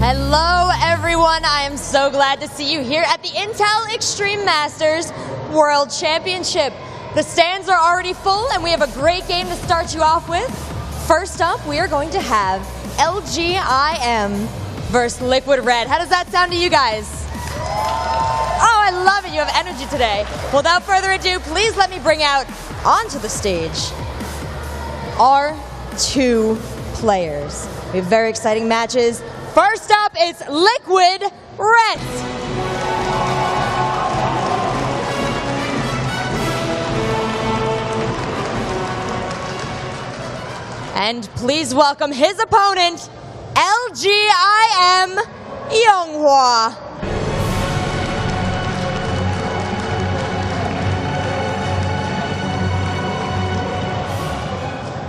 Hello, everyone. I am so glad to see you here at the Intel Extreme Masters World Championship. The stands are already full, and we have a great game to start you off with. First up, we are going to have LGIM versus Liquid Red. How does that sound to you guys? Oh, I love it. You have energy today. Without further ado, please let me bring out onto the stage our two players. We have very exciting matches. First up, it's Liquid Red. And please welcome his opponent, LGIM YongHwa.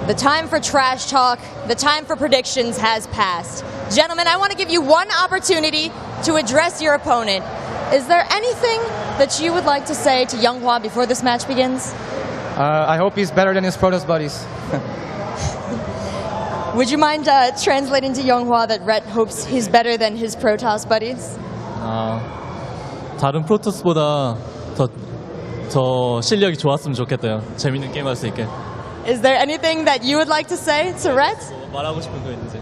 The time for trash talk, the time for predictions has passed. Gentlemen, I want to give you one opportunity to address your opponent. Is there anything that you would like to say to YongHwa before this match begins? I hope he's better than his Protoss buddies. Would you mind translating to YongHwa that Rhett hopes he's better than his Protoss buddies? 다른 프로토스보다 더 실력이 좋았으면 좋겠대요. 재밌는 게임 할 수 있게. Is there anything that you would like to say to Rhett? 말하고 싶은 거 있는지.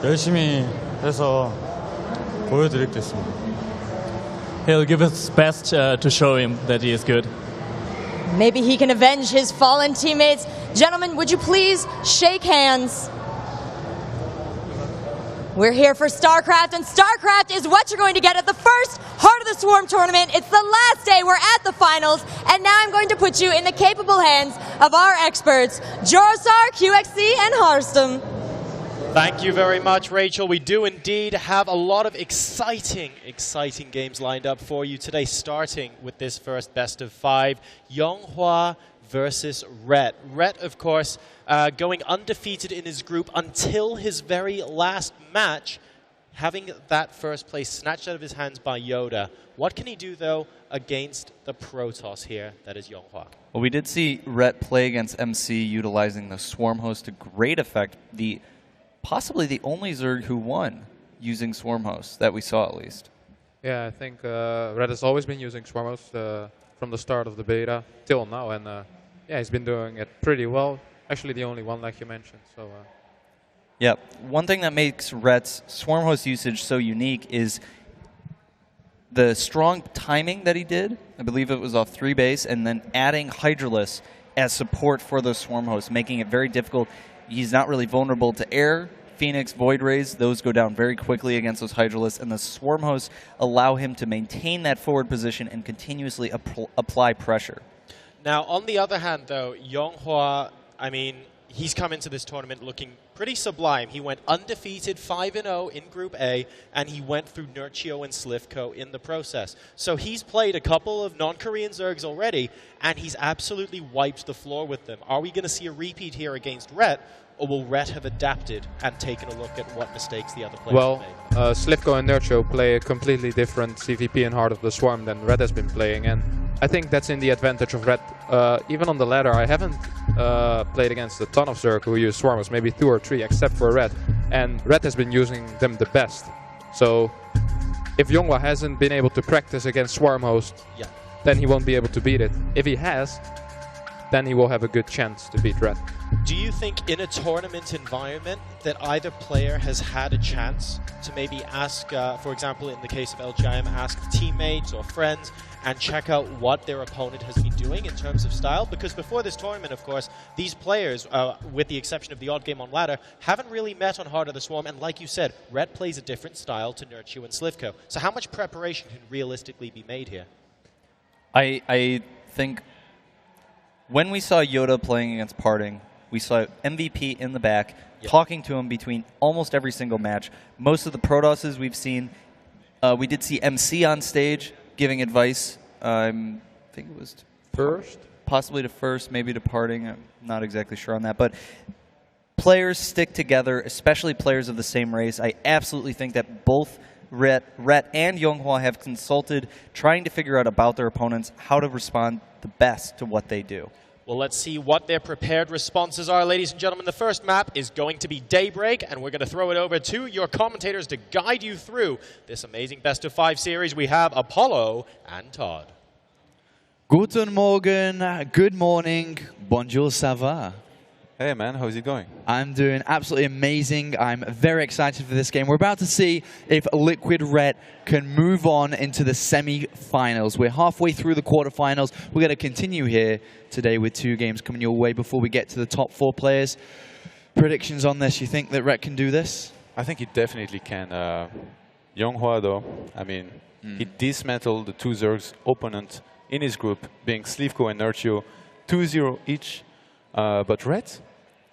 열심히 해서 보여드리겠습니다. He'll give his best to show him that he is good. Maybe he can avenge his fallen teammates. Gentlemen, would you please shake hands? We're here for StarCraft, and StarCraft is what you're going to get at the first Heart of the Swarm tournament. It's the last day. We're at the finals, and now I'm going to put you in the capable hands of our experts, Jorosar, QXC, and Harstam. Thank you very much, Rachel. We do indeed have a lot of exciting games lined up for you today, starting with this first best of 5, YongHwa versus Rhett. Rhett, of course, going undefeated in his group until his very last match, having that first place snatched out of his hands by Yoda. What can he do, though, against the Protoss here, that is YongHwa? Well, we did see Rhett play against MC utilizing the Swarm Host to great effect. Possibly the only Zerg who won using Swarm Host that we saw, at least. Yeah, I think Red has always been using Swarm Host from the start of the beta till now, and yeah, he's been doing it pretty well. Actually, the only one, like you mentioned. So. Yeah, one thing that makes Rhett's Swarm Host usage so unique is the strong timing that he did. I believe it was off 3 base, and then adding Hydralisk as support for the Swarm Host, making it very difficult. He's not really vulnerable to air, Phoenix, Void Rays. Those go down very quickly against those Hydralisks, and the Swarm Hosts allow him to maintain that forward position and continuously apply pressure. Now, on the other hand, though, YongHwa, I mean, he's come into this tournament looking pretty sublime. He went undefeated 5-0 in Group A, and he went through Nurchio and Slivko in the process. So he's played a couple of non-Korean Zergs already, and he's absolutely wiped the floor with them. Are we going to see a repeat here against Rhett, or will Rhett have adapted and taken a look at what mistakes the other players have made? Slivko and Nurchio play a completely different CVP in Heart of the Swarm than Red has been playing, and I think that's in the advantage of Red. Even on the ladder, I haven't played against a ton of Zerg who use Swarmers, maybe 2 or 3, except for Red, and Red has been using them the best. So if YongHwa hasn't been able to practice against Swarm Host, then he won't be able to beat it. If he has, then he will have a good chance to beat Red. Do you think in a tournament environment that either player has had a chance to maybe ask, for example, in the case of LGIM, ask teammates or friends and check out what their opponent has been doing in terms of style? Because before this tournament, of course, these players, with the exception of the odd game on ladder, haven't really met on Heart of the Swarm. And like you said, Red plays a different style to Nurchio and Slivko. So how much preparation can realistically be made here? I think when we saw Yoda playing against Parting, we saw MVP in the back, talking to him between almost every single match. Most of the Protosses we've seen, we did see MC on stage giving advice. I think it was First? Possibly to First, maybe to Parting. I'm not exactly sure on that. But players stick together, especially players of the same race. I absolutely think that both Rhett and YongHwa have consulted, trying to figure out about their opponents, how to respond the best to what they do. Well, let's see what their prepared responses are. Ladies and gentlemen, the first map is going to be Daybreak, and we're going to throw it over to your commentators to guide you through this amazing best-of-5 series. We have Apollo and Todd. Guten Morgen, good morning, bonjour, ça va? Hey man, how's it going? I'm doing absolutely amazing. I'm very excited for this game. We're about to see if Liquid Red can move on into the semi-finals. We're halfway through the quarterfinals. We're going to continue here today with 2 games coming your way before we get to the top 4 players. Predictions on this? You think that Red can do this? I think he definitely can. YongHwa though, I mean, he dismantled the 2 Zerg's opponent in his group, being Slivko and Nerchio, 2-0 each. But Red,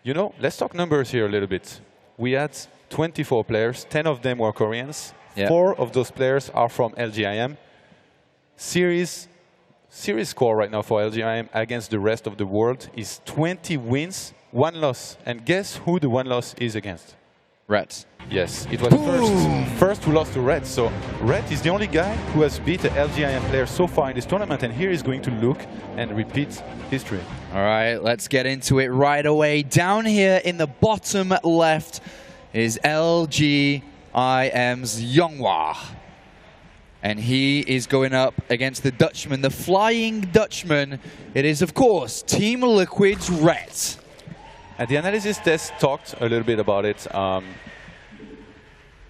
you know, let's talk numbers here a little bit. We had 24 players, 10 of them were Koreans. Yeah. 4 of those players are from LGIM. Series score right now for LGIM against the rest of the world is 20 wins, 1 loss. And guess who the 1 loss is against? Reds. Yes, it was first who lost to Red. So Red is the only guy who has beat an LGIM player so far in this tournament, and here he's going to look and repeat history. All right, let's get into it right away. Down here in the bottom left is LGIM's YongHwa. And he is going up against the Dutchman, the Flying Dutchman. It is, of course, Team Liquid's Red. And the analysis test talked a little bit about it.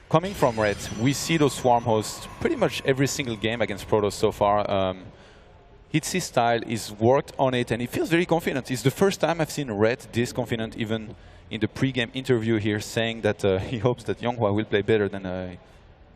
Coming from Red, we see those swarm hosts pretty much every single game against Protoss so far. His style is worked on it, and he feels very confident. It's the first time I've seen Red this confident, even in the pre-game interview here, saying that he hopes that YongHwa will play better than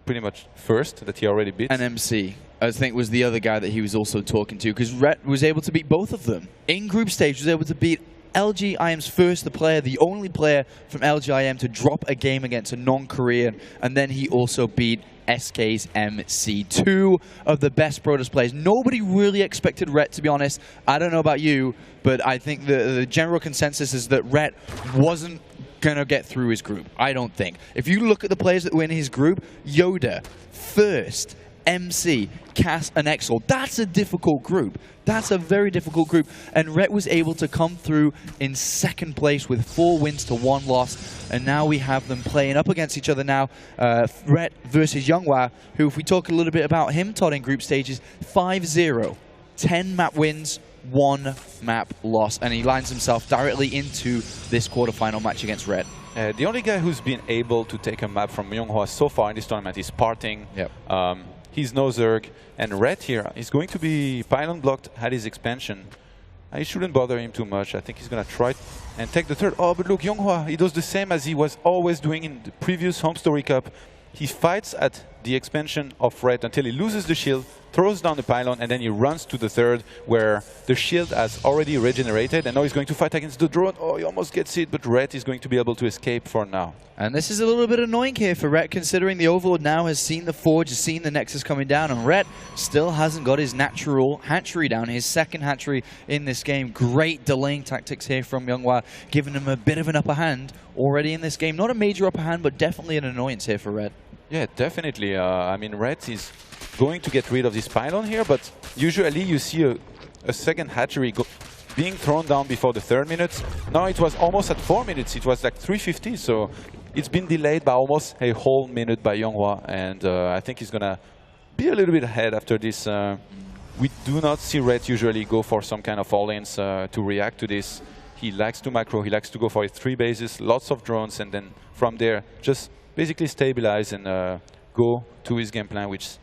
pretty much first, that he already beat. And MC, I think, was the other guy that he was also talking to, because Red was able to beat both of them. In group stage, was able to beat LGIM's first, the only player from LGIM to drop a game against a non-Korean, and then he also beat SK's MC, 2 of the best Protoss players. Nobody really expected Ret, to be honest. I don't know about you, but I think the general consensus is that Ret wasn't going to get through his group. I don't think. If you look at the players that were in his group, Yoda, First, MC, Cass, and Exel. That's a difficult group. That's a very difficult group. And Ret was able to come through in 2nd place with 4 wins to 1 loss. And now we have them playing up against each other now. Ret versus YongHwa, who, if we talk a little bit about him, Todd, in group stages, 5-0. 10 map wins, 1 map loss. And he lines himself directly into this quarterfinal match against Ret. The only guy who's been able to take a map from YongHwa so far in this tournament is Parting. Yep. He's no Zerg, and Red here is going to be pylon blocked at his expansion. It shouldn't bother him too much. I think he's going to try and take the 3rd. Oh, but look, YongHwa, he does the same as he was always doing in the previous Home Story Cup. He fights at the expansion of Red until he loses the shield, throws down the pylon, and then he runs to the 3rd, where the shield has already regenerated, and now he's going to fight against the drone. Oh, he almost gets it, but Red is going to be able to escape for now. And this is a little bit annoying here for Ret, considering the Overlord now has seen the Forge, has seen the Nexus coming down, and Ret still hasn't got his natural hatchery down, his 2nd hatchery in this game. Great delaying tactics here from YongHwa, giving him a bit of an upper hand already in this game. Not a major upper hand, but definitely an annoyance here for Ret. Yeah, definitely. I mean, Red is going to get rid of this pylon here, but usually you see a 2nd hatchery being thrown down before the 3rd minute. Now it was almost at 4 minutes. It was like 3:50, so it's been delayed by almost a whole minute by YongHwa, and I think he's going to be a little bit ahead after this. We do not see Red usually go for some kind of all-ins to react to this. He likes to macro, he likes to go for his 3 bases, lots of drones, and then from there just basically stabilize and go to his game plan, which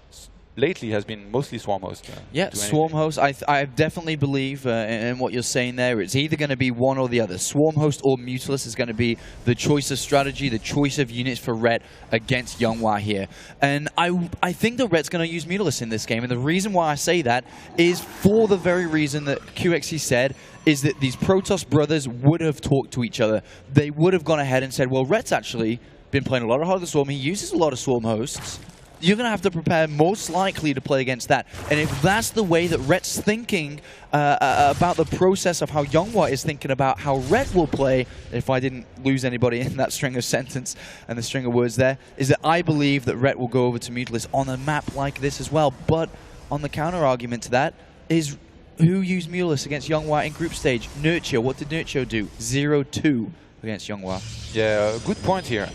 lately has been mostly Swarm Host. Yeah, Swarm Host. I definitely believe in what you're saying there. It's either going to be one or the other. Swarm Host or Mutilus is going to be the choice of strategy, the choice of units for Ret against YongHwa here. And I think that Ret's going to use Mutilus in this game. And the reason why I say that is for the very reason that QXC said, is that these Protoss brothers would have talked to each other. They would have gone ahead and said, well, Ret's actually been playing a lot of Heart of the Swarm. He uses a lot of Swarm Hosts. You're going to have to prepare most likely to play against that. And if that's the way that Ret's thinking about the process of how YongHwa is thinking about how Ret will play, if I didn't lose anybody in that string of sentence and the string of words there, is that I believe that Ret will go over to Mutilus on a map like this as well. But on the counter argument to that is who used Mulus against YongHwa in group stage? Nurture. What did Nurture do? 0-2 against YongHwa. Yeah, good point here.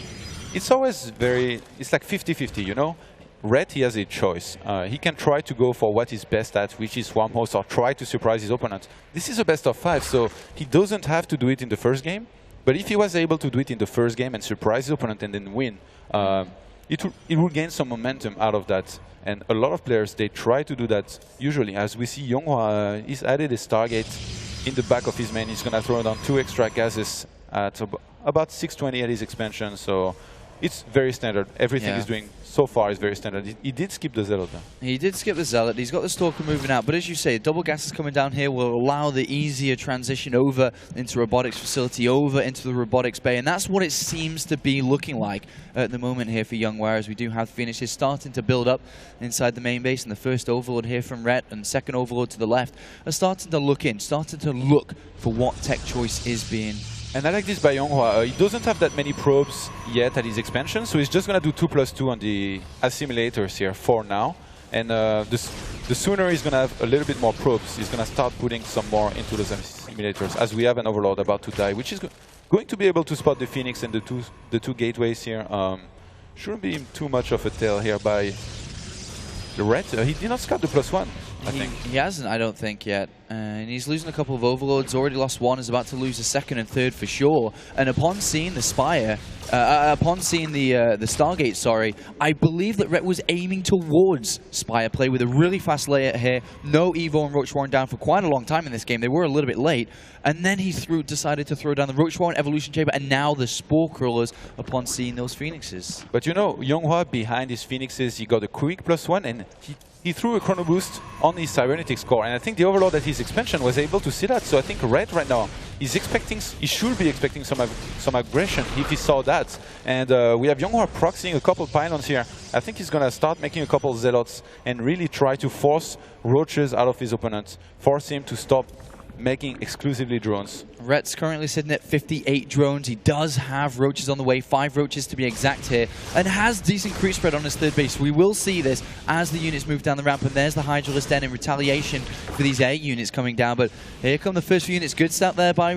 It's always it's like 50-50, you know? Red, he has a choice. He can try to go for what he's best at, which is Swarm Host, or try to surprise his opponent. This is a best of 5, so he doesn't have to do it in the first game. But if he was able to do it in the first game and surprise his opponent and then win, it will gain some momentum out of that. And a lot of players, they try to do that usually. As we see, YongHwa, he's added a Stargate in the back of his main. He's going to throw down 2 extra gases at about 620 at his expansion. So it's very standard. Everything he's doing so far is very standard. He did skip the Zealot though. He did skip the Zealot. He's got the Stalker moving out. But as you say, double gases coming down here will allow the easier transition over into robotics facility, over into the robotics bay. And that's what it seems to be looking like at the moment here for YongHwa, as we do have Phoenixes starting to build up inside the main base. And the first Overlord here from Rhett and second Overlord to the left are starting to look in, starting to look for what tech choice is being. And I like this by YongHwa. He doesn't have that many probes yet at his expansion, so he's just going to do 2+2 on the assimilators here for now. And the sooner he's going to have a little bit more probes, he's going to start putting some more into those assimilators, as we have an Overlord about to die, which is going to be able to spot the Phoenix and the two gateways here. Shouldn't be too much of a tell here by the Red. He did not scout the +1. He hasn't, I don't think, yet. And he's losing a couple of Overlords, already lost one, is about to lose a second and third for sure. And upon seeing the Spire, upon seeing the Stargate, sorry, I believe that Rhett was aiming towards Spire play with a really fast layer here. No Evo and Roach Warren down for quite a long time in this game. They were a little bit late. And then he decided to throw down the Roach Warren Evolution Chamber and now the Spore Crawlers upon seeing those Phoenixes. But you know, YongHwa behind his Phoenixes, he got a quick +1 and he threw a Chrono Boost on his Cybernetics core, and I think the Overlord at his expansion was able to see that. So I think Red right now is he should be expecting some aggression if he saw that. And we have YongHwa proxying a couple pylons here. I think he's gonna start making a couple Zealots and really try to force Roaches out of his opponent, force him to stop making exclusively drones. Rhett's currently sitting at 58 drones. He does have Roaches on the way, 5 Roaches to be exact here, and has decent creep spread on his third base. We will see this as the units move down the ramp, and there's the Hydralisk Den in retaliation for these air units coming down. But here come the first few units. Good start there by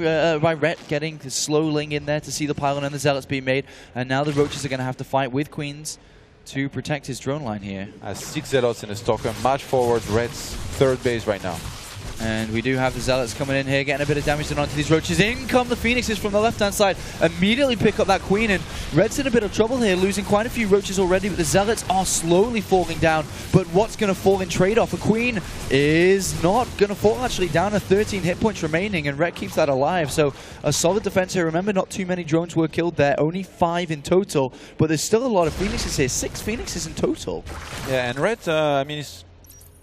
Rhett, getting the slow Ling in there to see the pylon and the Zealots being made, and now the Roaches are going to have to fight with Queens to protect his drone line here. As 6 Zealots in a Stalker, march forward, Red's third base right now. And we do have the Zealots coming in here, getting a bit of damage done onto these Roaches. In come the Phoenixes from the left-hand side, immediately pick up that Queen, and Red's in a bit of trouble here, losing quite a few Roaches already, but the Zealots are slowly falling down. But what's going to fall in trade-off? A Queen is not going to fall, actually, down to 13 hit points remaining, and Red keeps that alive. So a solid defense here. Remember, not too many drones were killed there, only 5 in total, but there's still a lot of Phoenixes here, 6 Phoenixes in total. Yeah, and Red, I mean,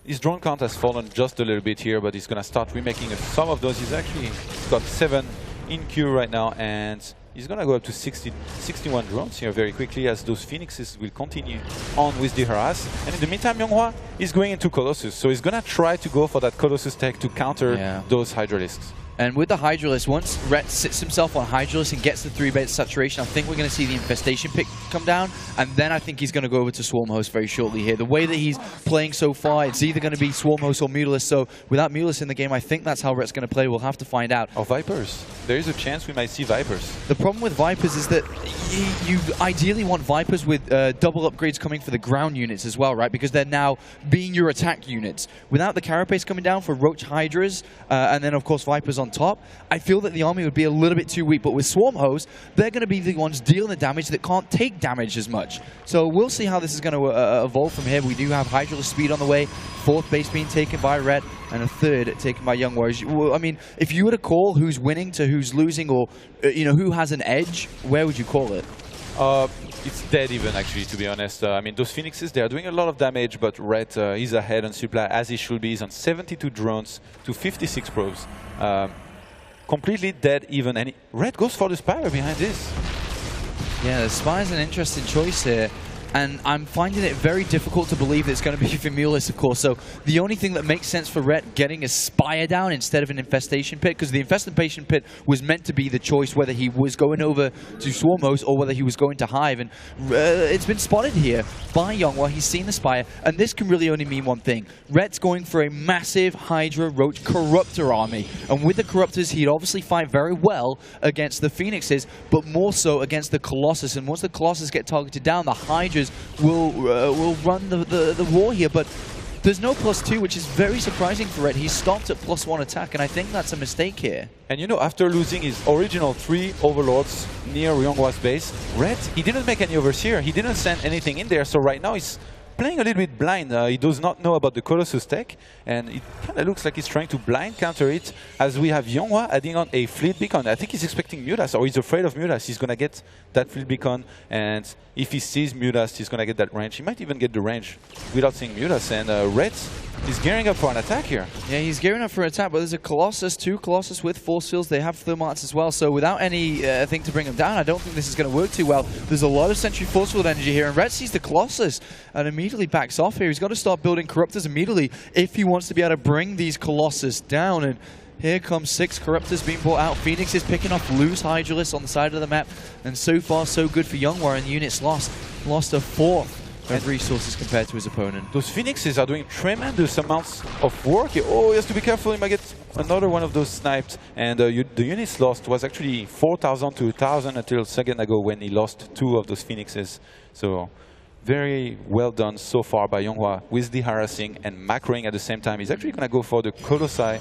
his drone count has fallen just a little bit here, but he's going to start remaking some of those. He's got 7 in queue right now, and he's going to go up to 61 drones here very quickly, as those Phoenixes will continue on with the harass. And in the meantime, YongHwa is going into Colossus, so he's going to try to go for that Colossus tech to counter those Hydralisks. And with the Hydralisk, once Rhett sits himself on Hydralisk and gets the 3-base saturation, I think we're going to see the Infestation pick come down, and then I think he's going to go over to Swarm Host very shortly here. The way that he's playing so far, it's either going to be Swarm Host or Mulus, so without Mulus in the game, I think that's how Rhett's going to play. We'll have to find out. Or Vipers. There is a chance we might see Vipers. The problem with Vipers is that you ideally want Vipers with double upgrades coming for the ground units as well, right? Because they're now being your attack units. Without the Carapace coming down for Roach Hydras, and then of course Vipers on top, I feel that the army would be a little bit too weak. But with Swarm Host, they're going to be the ones dealing the damage that can't take damage as much. So we'll see how this is going to evolve from here. We do have Hydralisk speed on the way, 4th base being taken by Red, and a 3rd taken by YongHwa. I mean, if you were to call who's winning to who's losing, or who has an edge, where would you call it? It's dead even, actually, to be honest. I mean, those Phoenixes, they are doing a lot of damage, but Red is ahead on supply, as he should be. He's on 72 drones to 56 probes. Completely dead even, and Red goes for the Spire behind this. Yeah, the Spire's an interesting choice here. and I'm finding it very difficult to believe that it's going to be Fimulis, of course. So the only thing that makes sense for Rhett getting a Spire down instead of an Infestation Pit, because the Infestation Pit was meant to be the choice whether he was going over to Swarmos or whether he was going to Hive, and it's been spotted here by YongHwa. He's seen the Spire, and this can really only mean one thing. Rhett's going for a massive Hydra Roach Corruptor army, and with the Corruptors, he'd obviously fight very well against the Phoenixes, but more so against the Colossus, and once the Colossus get targeted down, the Hydras will run the war here, but there's no +2, which is very surprising for Rhett. He's stopped at +1 attack, and I think that's a mistake here. And you know, after losing his original 3 Overlords near YongHwa's base, Rhett, he didn't make any Overseer. He didn't send anything in there, so right now he's playing a little bit blind. He does not know about the Colossus tech, and it kind of looks like he's trying to blind counter it, as we have YongHwa adding on a Fleet Beacon. I think he's expecting Mutas, or he's afraid of Mutas. He's going to get that Fleet Beacon, and if he sees Mutas, he's going to get that range. He might even get the range without seeing Mutas, and Rhett is gearing up for an attack here. Yeah, he's gearing up for an attack, but there's a Colossus, 2 Colossus with Force Fields. They have Thermarts as well, so without any thing to bring him down, I don't think this is going to work too well. There's a lot of Sentry Force Field energy here, and Rhett sees the Colossus and immediately backs off here. He's got to start building Corruptors immediately if he wants to be able to bring these Colossus down, and here comes 6 Corruptors being brought out. Phoenix is picking off loose Hydralisk on the side of the map, and so far so good for YongHwa, and the units lost a 4th of resources compared to his opponent. Those Phoenixes are doing tremendous amounts of work. Oh, he has to be careful, he might get another one of those sniped. And the units lost was actually 4,000 to 1,000 until a second ago when he lost 2 of those Phoenixes. So very well done so far by YongHwa with the harassing and macroing at the same time. He's actually going to go for the Colossi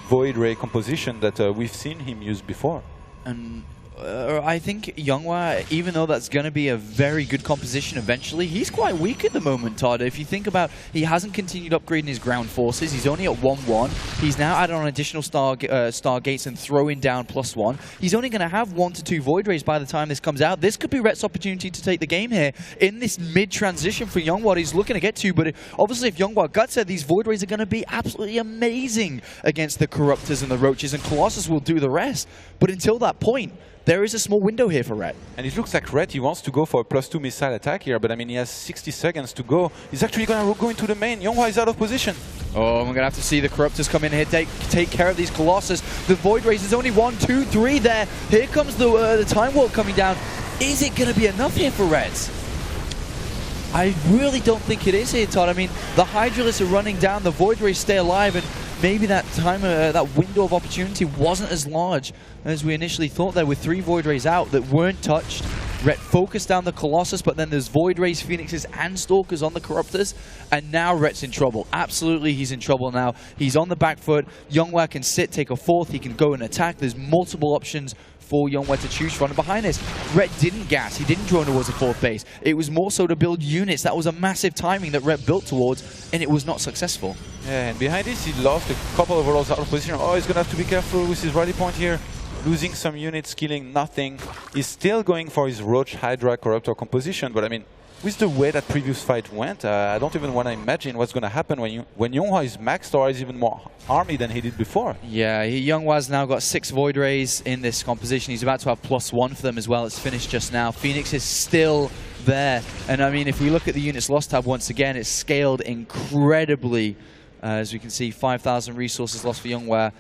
Void Ray composition that we've seen him use before. And I think YongHwa, even though that's going to be a very good composition eventually, he's quite weak at the moment, Todd. If you think about, he hasn't continued upgrading his ground forces. He's only at 1-1. He's now added on additional Stargates and throwing down +1. He's only going to have 1 to 2 Void Rays by the time this comes out. This could be Rhett's opportunity to take the game here in this mid-transition for YongHwa he's looking to get to, but obviously if YongHwa guts it, these Void Rays are going to be absolutely amazing against the Corruptors and the Roaches, and Colossus will do the rest. But until that point, there is a small window here for Rhett. And it looks like Rhett, he wants to go for a +2 missile attack here, but I mean, he has 60 seconds to go. He's actually going to go into the main. YongHwa is out of position. Oh, we're going to have to see the Corruptors come in here, take care of these Colossus. The Void Rays, there's only 1, 2, 3 there. Here comes the Time Warp coming down. Is it going to be enough here for Rhett? I really don't think it is here, Todd. I mean, the Hydralisks are running down, the Void Rays stay alive, and maybe that time, that window of opportunity wasn't as large as we initially thought there, with 3 Void Rays out that weren't touched. Rhett focused down the Colossus, but then there's Void Rays, Phoenixes, and Stalkers on the Corruptors, and now Rhett's in trouble. Absolutely, he's in trouble now. He's on the back foot. YongHwa can sit, take a 4th, he can go and attack. There's multiple options for YongHwa to choose from. And behind this, Rhett didn't gas. He didn't drone towards a 4th base. It was more so to build units. That was a massive timing that Rhett built towards, and it was not successful. Yeah, and behind this, he lost a couple of overalls out of position. Oh, he's going to have to be careful with his rally point here. Losing some units, killing nothing. He's still going for his Roach Hydra Corruptor composition, but I mean, with the way that previous fight went, I don't even want to imagine what's going to happen when YongHwa is maxed or has even more army than he did before. Yeah, YongHwa's now got 6 Void Rays in this composition. He's about to have +1 for them as well. It's finished just now. Phoenix is still there. And I mean, if we look at the units lost tab once again, it's scaled incredibly. As we can see, 5,000 resources lost for YongHwa,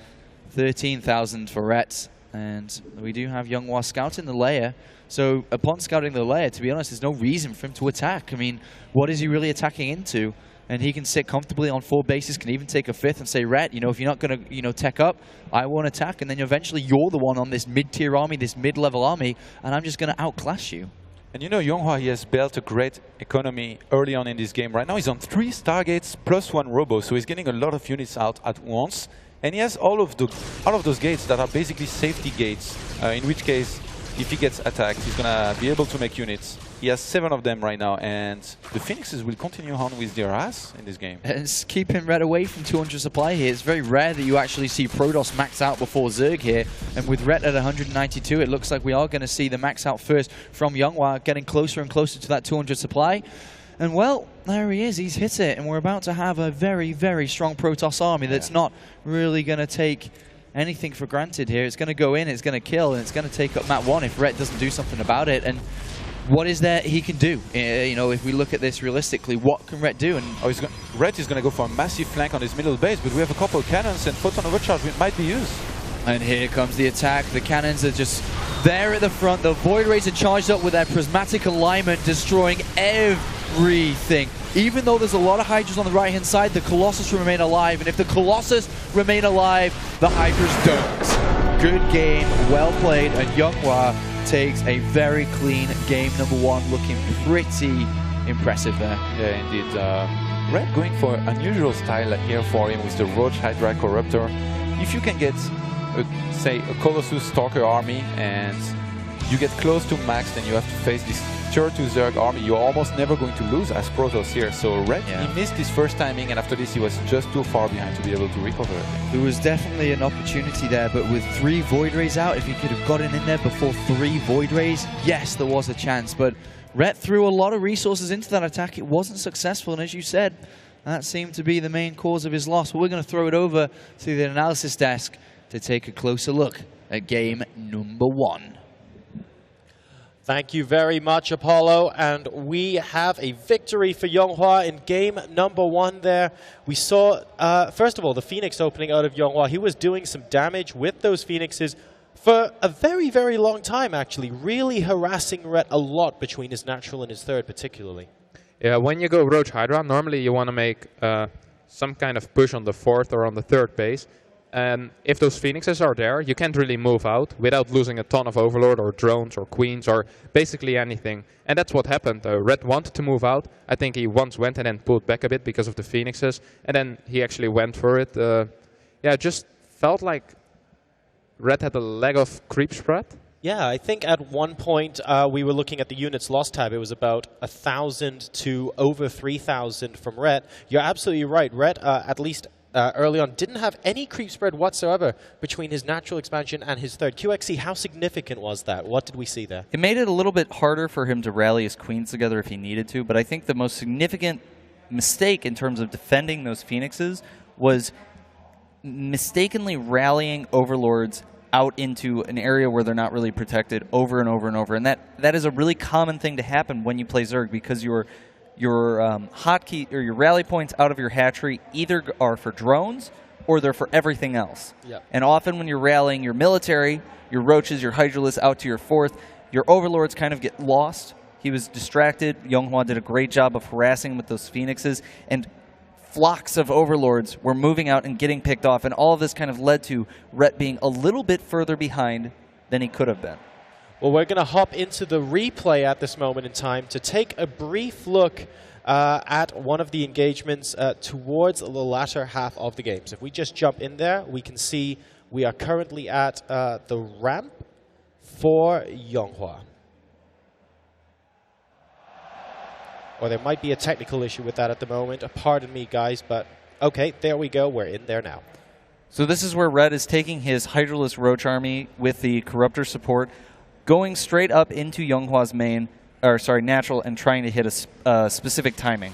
13,000 for Rhett. And we do have YongHwa scouting the layer. So upon scouting the layer, to be honest, there's no reason for him to attack. I mean, what is he really attacking into? And he can sit comfortably on 4 bases, can even take a 5th and say, Rhett, you know, if you're not going to, tech up, I won't attack. And then eventually you're the one on this mid-tier army, this mid-level army, and I'm just going to outclass you. And you know, YongHwa, he has built a great economy early on in this game. Right now he's on 3 Stargates +1 Robo, so he's getting a lot of units out at once. And he has all of those gates that are basically safety gates, in which case, if he gets attacked, he's going to be able to make units. He has 7 of them right now, and the Phoenixes will continue on with their ass in this game. It's keeping Rhett away from 200 supply here. It's very rare that you actually see Protoss max out before Zerg here, and with Rhett at 192, it looks like we are going to see the max out first from YongHwa, getting closer and closer to that 200 supply. And well, there he is, he's hit it, and we're about to have a very, very strong Protoss army that's not really going to take anything for granted here. It's going to go in, it's going to kill, and it's going to take up map 1 if Rhett doesn't do something about it. And what is there he can do? You know, if we look at this realistically, what can Ret do? And Ret is going to go for a massive flank on his middle base, but we have a couple of cannons and photon overcharge might be used. And here comes the attack. The cannons are just there at the front. The Void Rays are charged up with their prismatic alignment, destroying everything. Even though there's a lot of Hydras on the right-hand side, the Colossus remain alive. And if the Colossus remain alive, the Hydras don't. Good game, well played, and YongHwa takes a very clean game number 1, looking pretty impressive there. Yeah, indeed. Red going for unusual style here for him with the Roach Hydra Corruptor. If you can get, say, a Colossus Stalker army and you get close to max, then you have to face this Tier 2 Zerg army. You're almost never going to lose as Protoss here. So Red, he missed his first timing, and after this he was just too far behind to be able to recover it. There was definitely an opportunity there, but with 3 Void Rays out, if he could have gotten in there before 3 Void Rays, yes, there was a chance. But Ret threw a lot of resources into that attack. It wasn't successful, and as you said, that seemed to be the main cause of his loss. But we're going to throw it over to the analysis desk to take a closer look at game number 1. Thank you very much, Apollo. And we have a victory for YongHwa in game number 1 there. We saw, first of all, the Phoenix opening out of YongHwa. He was doing some damage with those Phoenixes for a very, very long time, actually. Really harassing Ret a lot between his natural and his third, particularly. Yeah, when you go Roach Hydra, normally you want to make some kind of push on the 4th or on the 3rd base. And if those Phoenixes are there, you can't really move out without losing a ton of Overlord or drones or Queens or basically anything. And that's what happened. Red wanted to move out. I think he once went and then pulled back a bit because of the Phoenixes. And then he actually went for it. Yeah, it just felt like Red had a lag of creep spread. Yeah, I think at one point we were looking at the units lost tab. It was about 1,000 to over 3,000 from Ret. You're absolutely right. Ret, at least early on, didn't have any creep spread whatsoever between his natural expansion and his third. QXC, how significant was that? What did we see there? It made it a little bit harder for him to rally his queens together if he needed to, but I think the most significant mistake in terms of defending those Phoenixes was mistakenly rallying Overlords out into an area where they're not really protected over and over and over. And that is a really common thing to happen when you play Zerg, because your hotkey or your rally points out of your hatchery either are for drones or they're for everything else. Yep. And often when you're rallying your military, your Roaches, your Hydralisks out to your 4th, your Overlords kind of get lost. He was distracted. YongHwa did a great job of harassing with those Phoenixes, and flocks of Overlords were moving out and getting picked off, and all of this kind of led to Ret being a little bit further behind than he could have been. Well, we're going to hop into the replay at this moment in time to take a brief look at one of the engagements towards the latter half of the game. So if we just jump in there, we can see we are currently at the ramp for YongHwa. Or there might be a technical issue with that at the moment. Pardon me, guys, but okay, there we go. We're in there now. So this is where Red is taking his Hydralisk Roach army with the Corruptor support, going straight up into YongHwa's main, or sorry, natural, and trying to hit a specific timing.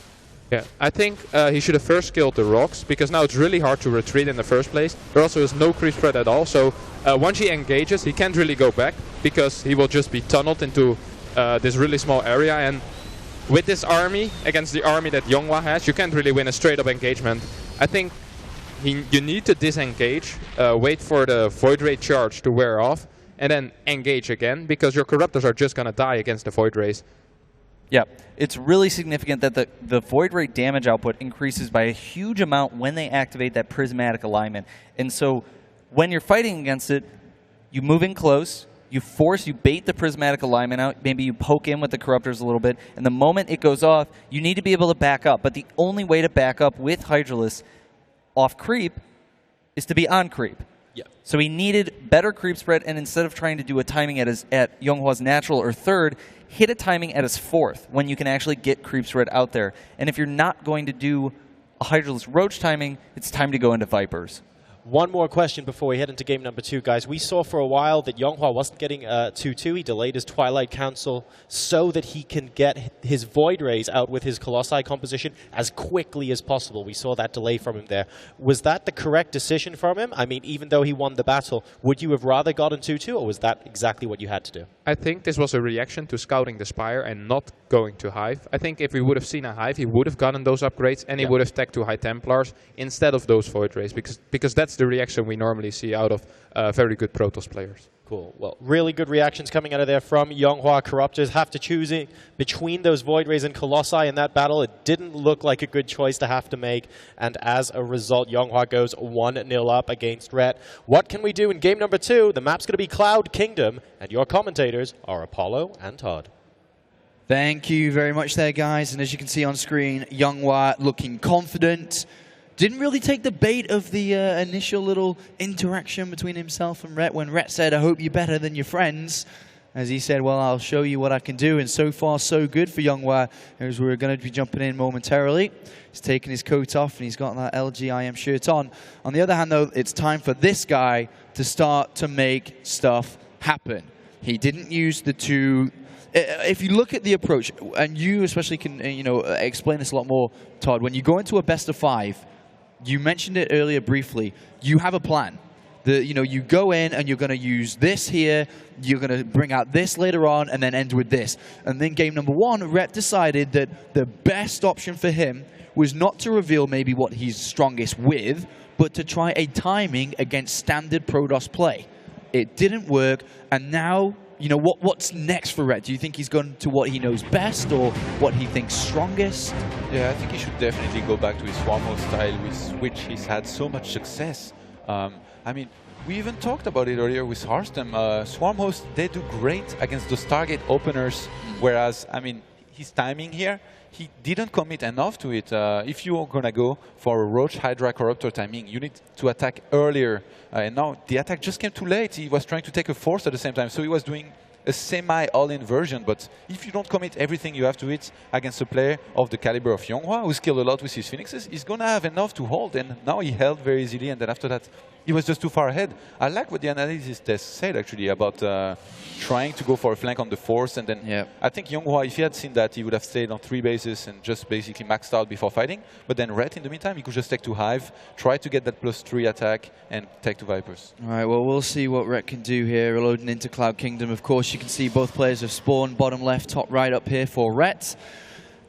Yeah, I think he should have first killed the rocks, because now it's really hard to retreat in the first place. There also is no creep spread at all, so once he engages, he can't really go back, because he will just be tunneled into this really small area. And with this army, against the army that YongHwa has, you can't really win a straight-up engagement. I think you need to disengage, wait for the Void Ray charge to wear off, and then engage again, because your Corruptors are just going to die against the Void Rays. Yeah, it's really significant that the Void Ray damage output increases by a huge amount when they activate that prismatic alignment. And so when you're fighting against it, you move in close, you bait the prismatic alignment out, maybe you poke in with the Corruptors a little bit, and the moment it goes off, you need to be able to back up. But the only way to back up with Hydralisk off creep is to be on creep. Yeah. So he needed better creep spread, and instead of trying to do a timing at YongHwa's natural or third, hit a timing at his 4th when you can actually get creep spread out there. And if you're not going to do a Hydralisk Roach timing, it's time to go into Vipers. One more question before we head into game number 2, guys. We saw for a while that YongHwa wasn't getting 2-2. He delayed his Twilight Council so that he can get his Void Rays out with his Colossi composition as quickly as possible. We saw that delay from him there. Was that the correct decision from him? I mean, even though he won the battle, would you have rather gotten 2-2, or was that exactly what you had to do? I think this was a reaction to scouting the Spire and not going to Hive. I think if we would have seen a Hive, he would have gotten those upgrades and he would have tagged to High Templars instead of those Void Rays, because that's the reaction we normally see out of very good Protoss players. Cool. Well, really good reactions coming out of there from YongHwa. Corruptors have to choose between those Void Rays and Colossi in that battle. It didn't look like a good choice to have to make, and as a result, YongHwa goes 1-0 up against Rhett. What can we do in game number 2? The map's going to be Cloud Kingdom, and your commentators are Apollo and Todd. Thank you very much there, guys. And as you can see on screen, YongHwa looking confident. Didn't really take the bait of the initial little interaction between himself and Rhett when Rhett said, I hope you're better than your friends. As he said, well, I'll show you what I can do. And so far, so good for YongHwa, as we're going to be jumping in momentarily. He's taking his coat off, and he's got that IEM shirt on. On the other hand, though, it's time for this guy to start to make stuff happen. He didn't use the two... If you look at the approach, and you especially can explain this a lot more, Todd, when you go into a best of 5, you mentioned it earlier briefly, you have a plan. You go in and you're going to use this here, you're going to bring out this later on, and then end with this. And then game number 1, Rhett decided that the best option for him was not to reveal maybe what he's strongest with, but to try a timing against standard Protoss play. It didn't work, and now... what's next for Rhett? Do you think he's gone to what he knows best or what he thinks strongest? Yeah, I think he should definitely go back to his Swarmhost style, with which he's had so much success. I mean, we even talked about it earlier with Harstem. Swarmhost, they do great against those target openers, whereas, I mean, his timing here, he didn't commit enough to it. If you are going to go for a Roach Hydra Corruptor timing, you need to attack earlier. And now the attack just came too late. He was trying to take a force at the same time, so he was doing a semi-all-in version. But if you don't commit everything you have to it against a player of the caliber of YongHwa, who skilled a lot with his Phoenixes, he's going to have enough to hold. And now he held very easily, and then after that, he was just too far ahead. I like what the analysis test said, actually, about trying to go for a flank on the force. And then I think YongHwa, if he had seen that, he would have stayed on 3 bases and just basically maxed out before fighting. But then Rhett, in the meantime, he could just take to Hive, try to get that +3 attack, and take to Vipers. All right, well, we'll see what Rhett can do here. Loading into Cloud Kingdom, of course, you can see both players have spawned bottom left, top right up here for Rhett.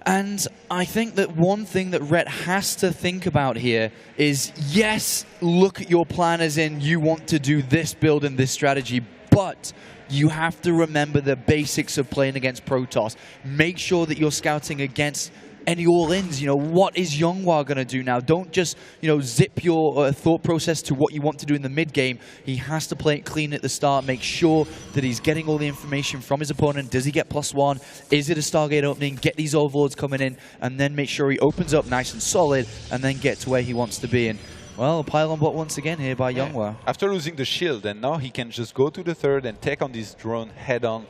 And I think that one thing that Rhett has to think about here is, yes, look at your plan as in you want to do this build and this strategy, but you have to remember the basics of playing against Protoss. Make sure that you're scouting against any all-ins. What is YongHwa going to do now? Don't just, zip your thought process to what you want to do in the mid-game. He has to play it clean at the start, make sure that he's getting all the information from his opponent. Does he get +1? Is it a Stargate opening? Get these overlords coming in, and then make sure he opens up nice and solid, and then get to where he wants to be. And, well, pile on bot once again here by YongHwa. After losing the shield, and now he can just go to the third and take on this drone head-on,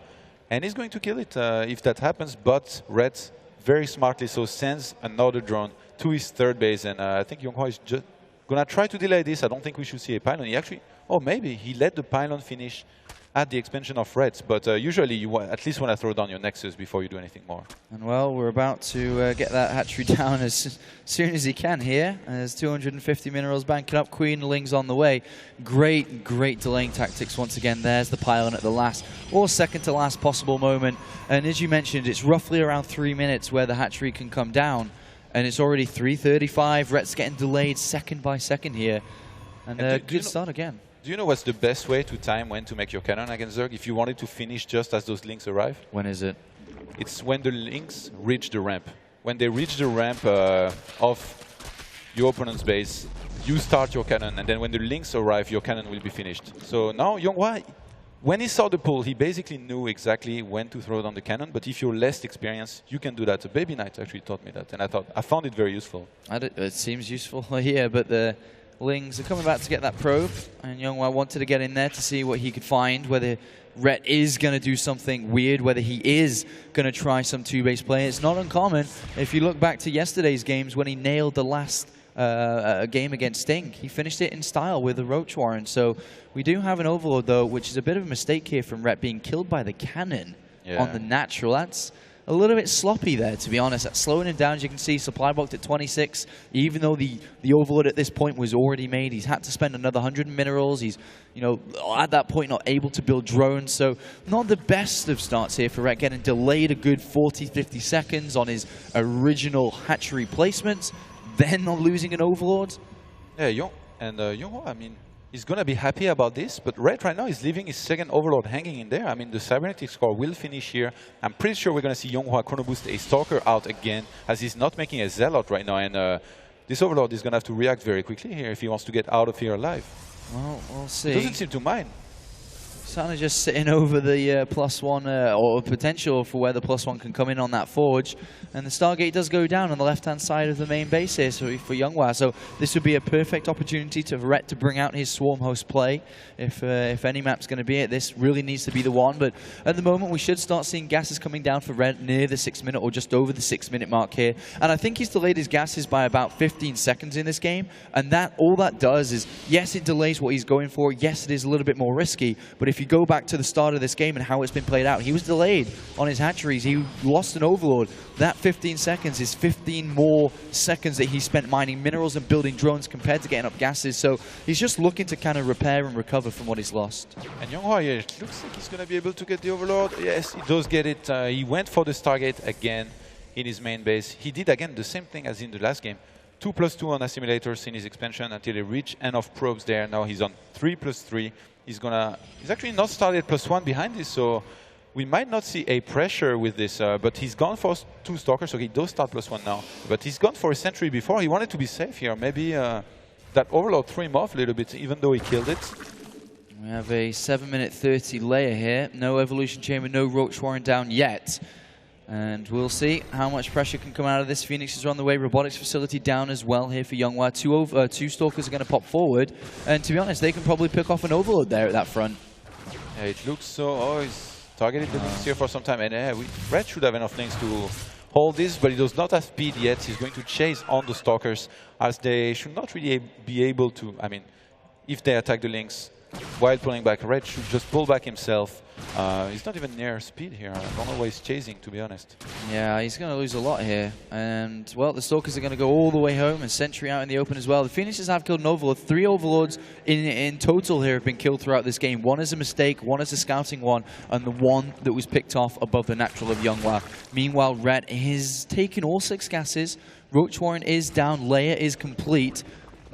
and he's going to kill it if that happens, but Rhett very smartly so sends another drone to his third base, and I think YongHwa is just gonna try to delay this. I don't think we should see a pylon. He actually, maybe he let the pylon finish at the expansion of Reds, but usually you at least want to throw down your Nexus before you do anything more. And well, we're about to get that hatchery down as soon as he can here. There's 250 minerals banking up. Queen Ling's on the way. Great delaying tactics once again. There's the pylon at the last or second to last possible moment. And as you mentioned, it's roughly around 3 minutes where the hatchery can come down. And it's already 3:35. Rhett's getting delayed second by second here. And good start again. Do you know what's the best way to time when to make your cannon against Zerg if you wanted to finish just as those links arrive? When is it? It's when the links reach the ramp. When they reach the ramp of your opponent's base, you start your cannon, and then when the links arrive, your cannon will be finished. So now YongHwa, when he saw the pull, he basically knew exactly when to throw down the cannon, but if you're less experienced, you can do that. So Baby Knight actually taught me that, and I found it very useful. It seems useful here, but the Lings are coming back to get that probe, and YongHwa wanted to get in there to see what he could find, whether Rhett is going to do something weird, whether he is going to try some two-base play. It's not uncommon. If you look back to yesterday's games when he nailed the last game against Sting, he finished it in style with the Roach Warren. So we do have an Overlord, though, which is a bit of a mistake here from Rhett being killed by the cannon on the natural. That's a little bit sloppy there, to be honest. Slowing him down, as you can see, supply blocked at 26. Even though the overload at this point was already made, he's had to spend another 100 minerals. He's, you know, at that point not able to build drones. So not the best of starts here for Rhett, getting delayed a good 40, 50 seconds on his original hatchery placements, then not losing an overlord. Yeah, YongHwa, I mean, he's going to be happy about this, but Red right now is leaving his second overload hanging in there. I mean, the cybernetic score will finish here. I'm pretty sure we're going to see YongHwa chrono boost a Stalker out again, as he's not making a Zealot right now, and this overload is going to have to react very quickly here if he wants to get out of here alive. Well, we'll see. He doesn't seem to mind. Kind of just sitting over the +1 or potential for where the +1 can come in on that forge, and the Stargate does go down on the left-hand side of the main base here for YongHwa. So this would be a perfect opportunity to Rhett to bring out his swarm host play. If any map's going to be it, this really needs to be the one. But at the moment, we should start seeing gases coming down for Rhett near the 6-minute or just over the 6-minute mark here. And I think he's delayed his gases by about 15 seconds in this game. And that all that does is, yes, it delays what he's going for. Yes, it is a little bit more risky. But if you go back to the start of this game and how it's been played out, he was delayed on his hatcheries. He lost an overlord. That 15 seconds is 15 more seconds that he spent mining minerals and building drones compared to getting up gases. So he's just looking to kind of repair and recover from what he's lost. And YongHwa, yeah, it looks like he's going to be able to get the overlord. Yes, he does get it. He went for the Stargate again in his main base. He did again the same thing as in the last game. 2+2 on assimilators in his expansion until he reached enough probes there. Now he's on 3+3. He's actually not started +1 behind this, so we might not see a pressure with this, but he's gone for 2 Stalkers, so he does start +1 now. But he's gone for a sentry before. He wanted to be safe here. Maybe that overload threw him off a little bit, even though he killed it. We have a 7-minute 30 layer here. No evolution chamber, no Roach Warren down yet. And we'll see how much pressure can come out of this. Phoenix is on the way. Robotics facility down as well here for YongHwa. Two Stalkers are going to pop forward. And to be honest, they can probably pick off an overload there at that front. Yeah, it looks so... Oh, he's targeted the links here for some time. And Red should have enough links to hold this, but he does not have speed yet. He's going to chase on the Stalkers, as they should not really be able to... I mean, if they attack the links while pulling back, Red should just pull back himself. He's not even near speed here. I don't know why he's chasing, to be honest. Yeah, he's going to lose a lot here. And, well, the Stalkers are going to go all the way home, and Sentry out in the open as well. The Phoenixes have killed an Overlord. 3 Overlords in total here have been killed throughout this game. 1 is a mistake, 1 is a scouting one, and the 1 that was picked off above the natural of YongHwa. Meanwhile, Red is taking all 6 gases. Roach Warren is down. Layer is complete.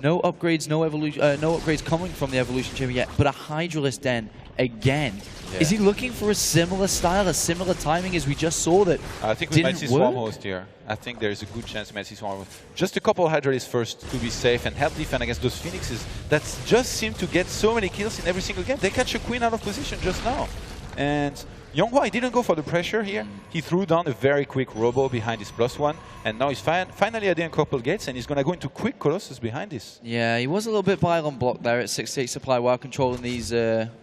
No upgrades, no upgrades coming from the evolution chamber yet, but a Hydralisk Den again. Yeah. Is he looking for a similar style, a similar timing as we just saw that I think we might see Swarm Host here. I think there's a good chance we might see Swarm Host. Just a couple of Hydralisks first to be safe and help defend against those Phoenixes that just seem to get so many kills in every single game. They catch a Queen out of position just now. And YongHwa didn't go for the pressure here. He threw down a very quick robo behind his +1, and now he's finally adding a couple gates, and he's going to go into quick Colossus behind this. Yeah, he was a little bit pylon blocked there at 68 supply while controlling these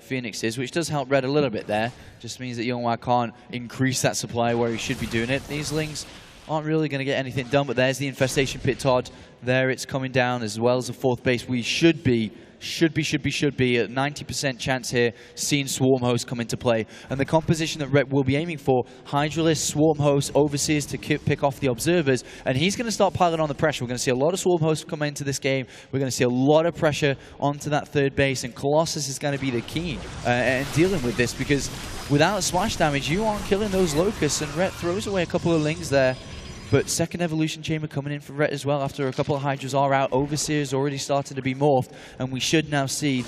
Phoenixes, which does help Red a little bit there. Just means that YongHwa can't increase that supply where he should be doing it. These Lings aren't really going to get anything done, but there's the Infestation Pit, Todd. There it's coming down, as well as the 4th base. We should be at 90% chance here seeing Swarm Host come into play. And the composition that Red will be aiming for, Hydralisk, Swarm Host, Overseers to pick off the Observers, and he's going to start piling on the pressure. We're going to see a lot of Swarm Hosts come into this game. We're going to see a lot of pressure onto that 3rd base, and Colossus is going to be the key in dealing with this, because without splash damage, you aren't killing those Locusts, and Red throws away a couple of Lings there. But 2nd Evolution Chamber coming in for Ret as well after a couple of Hydras are out. Overseer's already started to be morphed, and we should now see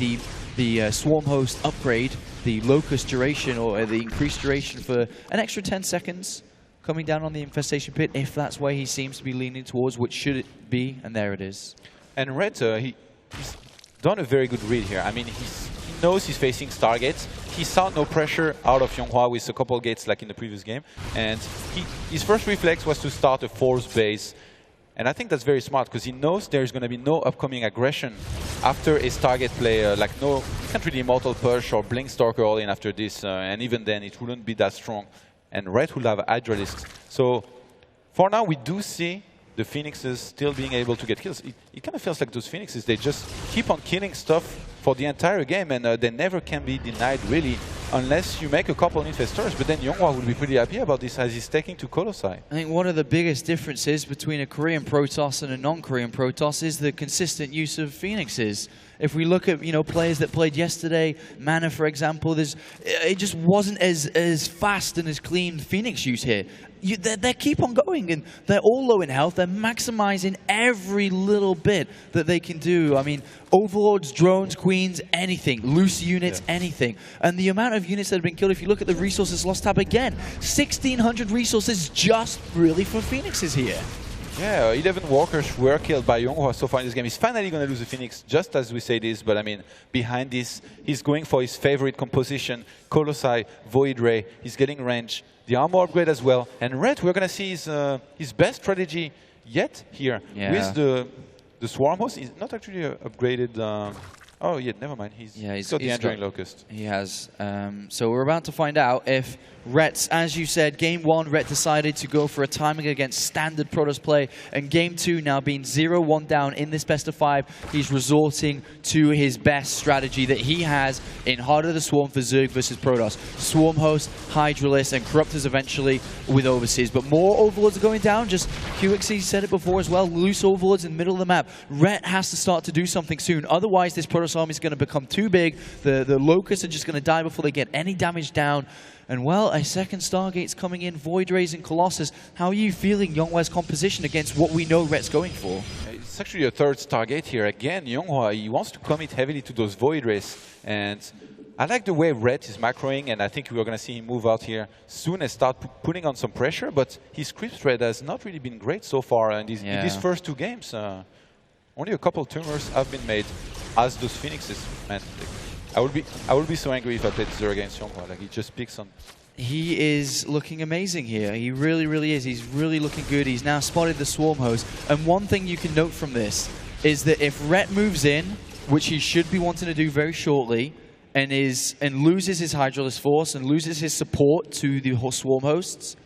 the Swarm Host upgrade, the Locust duration, or the increased duration for an extra 10 seconds coming down on the Infestation Pit, if that's where he seems to be leaning towards, which should it be, and there it is. And Red, he's done a very good read here. I mean, he knows he's facing Stargates. He saw no pressure out of YongHwa with a couple gates like in the previous game. And his first reflex was to start a 4th base. And I think that's very smart, because he knows there's going to be no upcoming aggression after a Stargate play. Like, no, you can't really Immortal Push or Blink Stalker all in after this. And even then, it wouldn't be that strong. And Red will have Hydralisks. So for now, we do see the Phoenixes still being able to get kills. It kind of feels like those Phoenixes, they just keep on killing stuff for the entire game, and they never can be denied, really. unless you make a couple of investors. But then YongHwa will be pretty happy about this as he's taking to Colossi. I think one of the biggest differences between a Korean Protoss and a non-Korean Protoss is the consistent use of Phoenixes. If we look at players that played yesterday, Mana for example, it just wasn't as fast and as clean Phoenix use here. They keep on going, and they're all low in health. They're maximizing every little bit that they can do. I mean, Overlords, drones, Queens, anything. Loose units, anything. And the amount of units that have been killed, if you look at the resources lost tab again, 1,600 resources just really for Phoenixes here. Yeah, 11 walkers were killed by YongHwa so far in this game. He's finally going to lose the Phoenix, just as we say this. But I mean, behind this, he's going for his favorite composition, Colossi, Void Ray. He's getting range, the armor upgrade as well. And Red, we're going to see his best strategy yet here with the Swarm Host. He's not actually upgraded. Oh, yeah, never mind. He's got the Enduring Locust. He has. So we're about to find out if Rets, as you said, Game 1, Ret decided to go for a timing against standard Protoss play. And Game 2, now being 0-1 down in this best of 5, he's resorting to his best strategy that he has in Heart of the Swarm for Zerg versus Protoss. Swarm Host, Hydralisk, and Corruptors eventually with Overseers. But more Overlords are going down. Just QXC said it before as well. Loose Overlords in the middle of the map. Ret has to start to do something soon. Otherwise, this Protoss army is going to become too big. The Locusts are just going to die before they get any damage down. And well, a second Stargate's coming in, Void Rays and Colossus. How are you feeling YongHwa's composition against what we know Ret's going for? It's actually a third Stargate here. Again, YongHwa, he wants to commit heavily to those Void Rays. And I like the way Ret is macroing, and I think we're going to see him move out here soon and start putting on some pressure. But his creep spread has not really been great so far in these first 2 games. Only a couple of tumors have been made as those Phoenixes. Man, I would be so angry if I played Zero against YongHwa. Like, he just picks on. He is looking amazing here. He really, really is. He's really looking good. He's now spotted the Swarm Host. And one thing you can note from this is that if Ret moves in, which he should be wanting to do very shortly, and loses his Hydralisk Force and loses his support to the Swarm Hosts,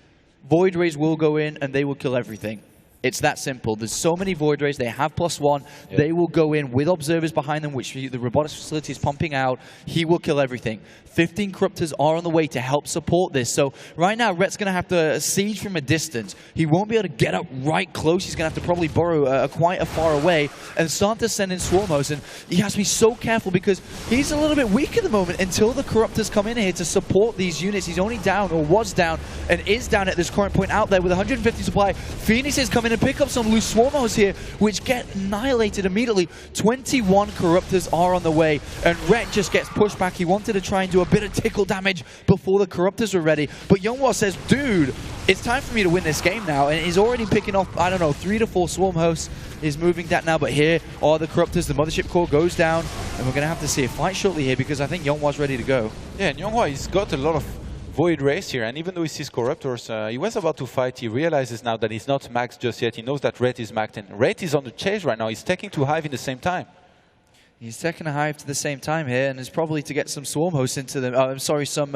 Void Rays will go in and they will kill everything. It's that simple. There's so many Void Rays. They have +1. Yeah. They will go in with observers behind them, which the robotics facility is pumping out. He will kill everything. 15 Corruptors are on the way to help support this. So right now, Ret's going to have to siege from a distance. He won't be able to get up right close. He's going to have to probably burrow quite a far away and start to send in Swarm Hosts. And he has to be so careful because he's a little bit weak at the moment until the Corruptors come in here to support these units. He's only down, or was down, and is down at this current point out there with 150 supply. Phoenix is coming and pick up some loose Swarm Hosts here, which get annihilated immediately. 21 Corruptors are on the way, and Ret just gets pushed back. He wanted to try and do a bit of tickle damage before the Corruptors were ready, but YongHwa says, dude, it's time for me to win this game now, and he's already picking off, I don't know, 3 to 4 Swarm Hosts. Is moving that now, but here are the Corruptors. The Mothership Core goes down, and we're going to have to see a fight shortly here because I think YongHwa's ready to go. Yeah, and YongHwa, he's got a lot of Void Rays here, and even though he sees Corruptors, he was about to fight. He realizes now that he's not maxed just yet. He knows that Ret is maxed, and Ret is on the chase right now. He's taking 2 Hive in the same time. He's taking a Hive to the same time here, and it's probably to get some Swarm Hosts into the, some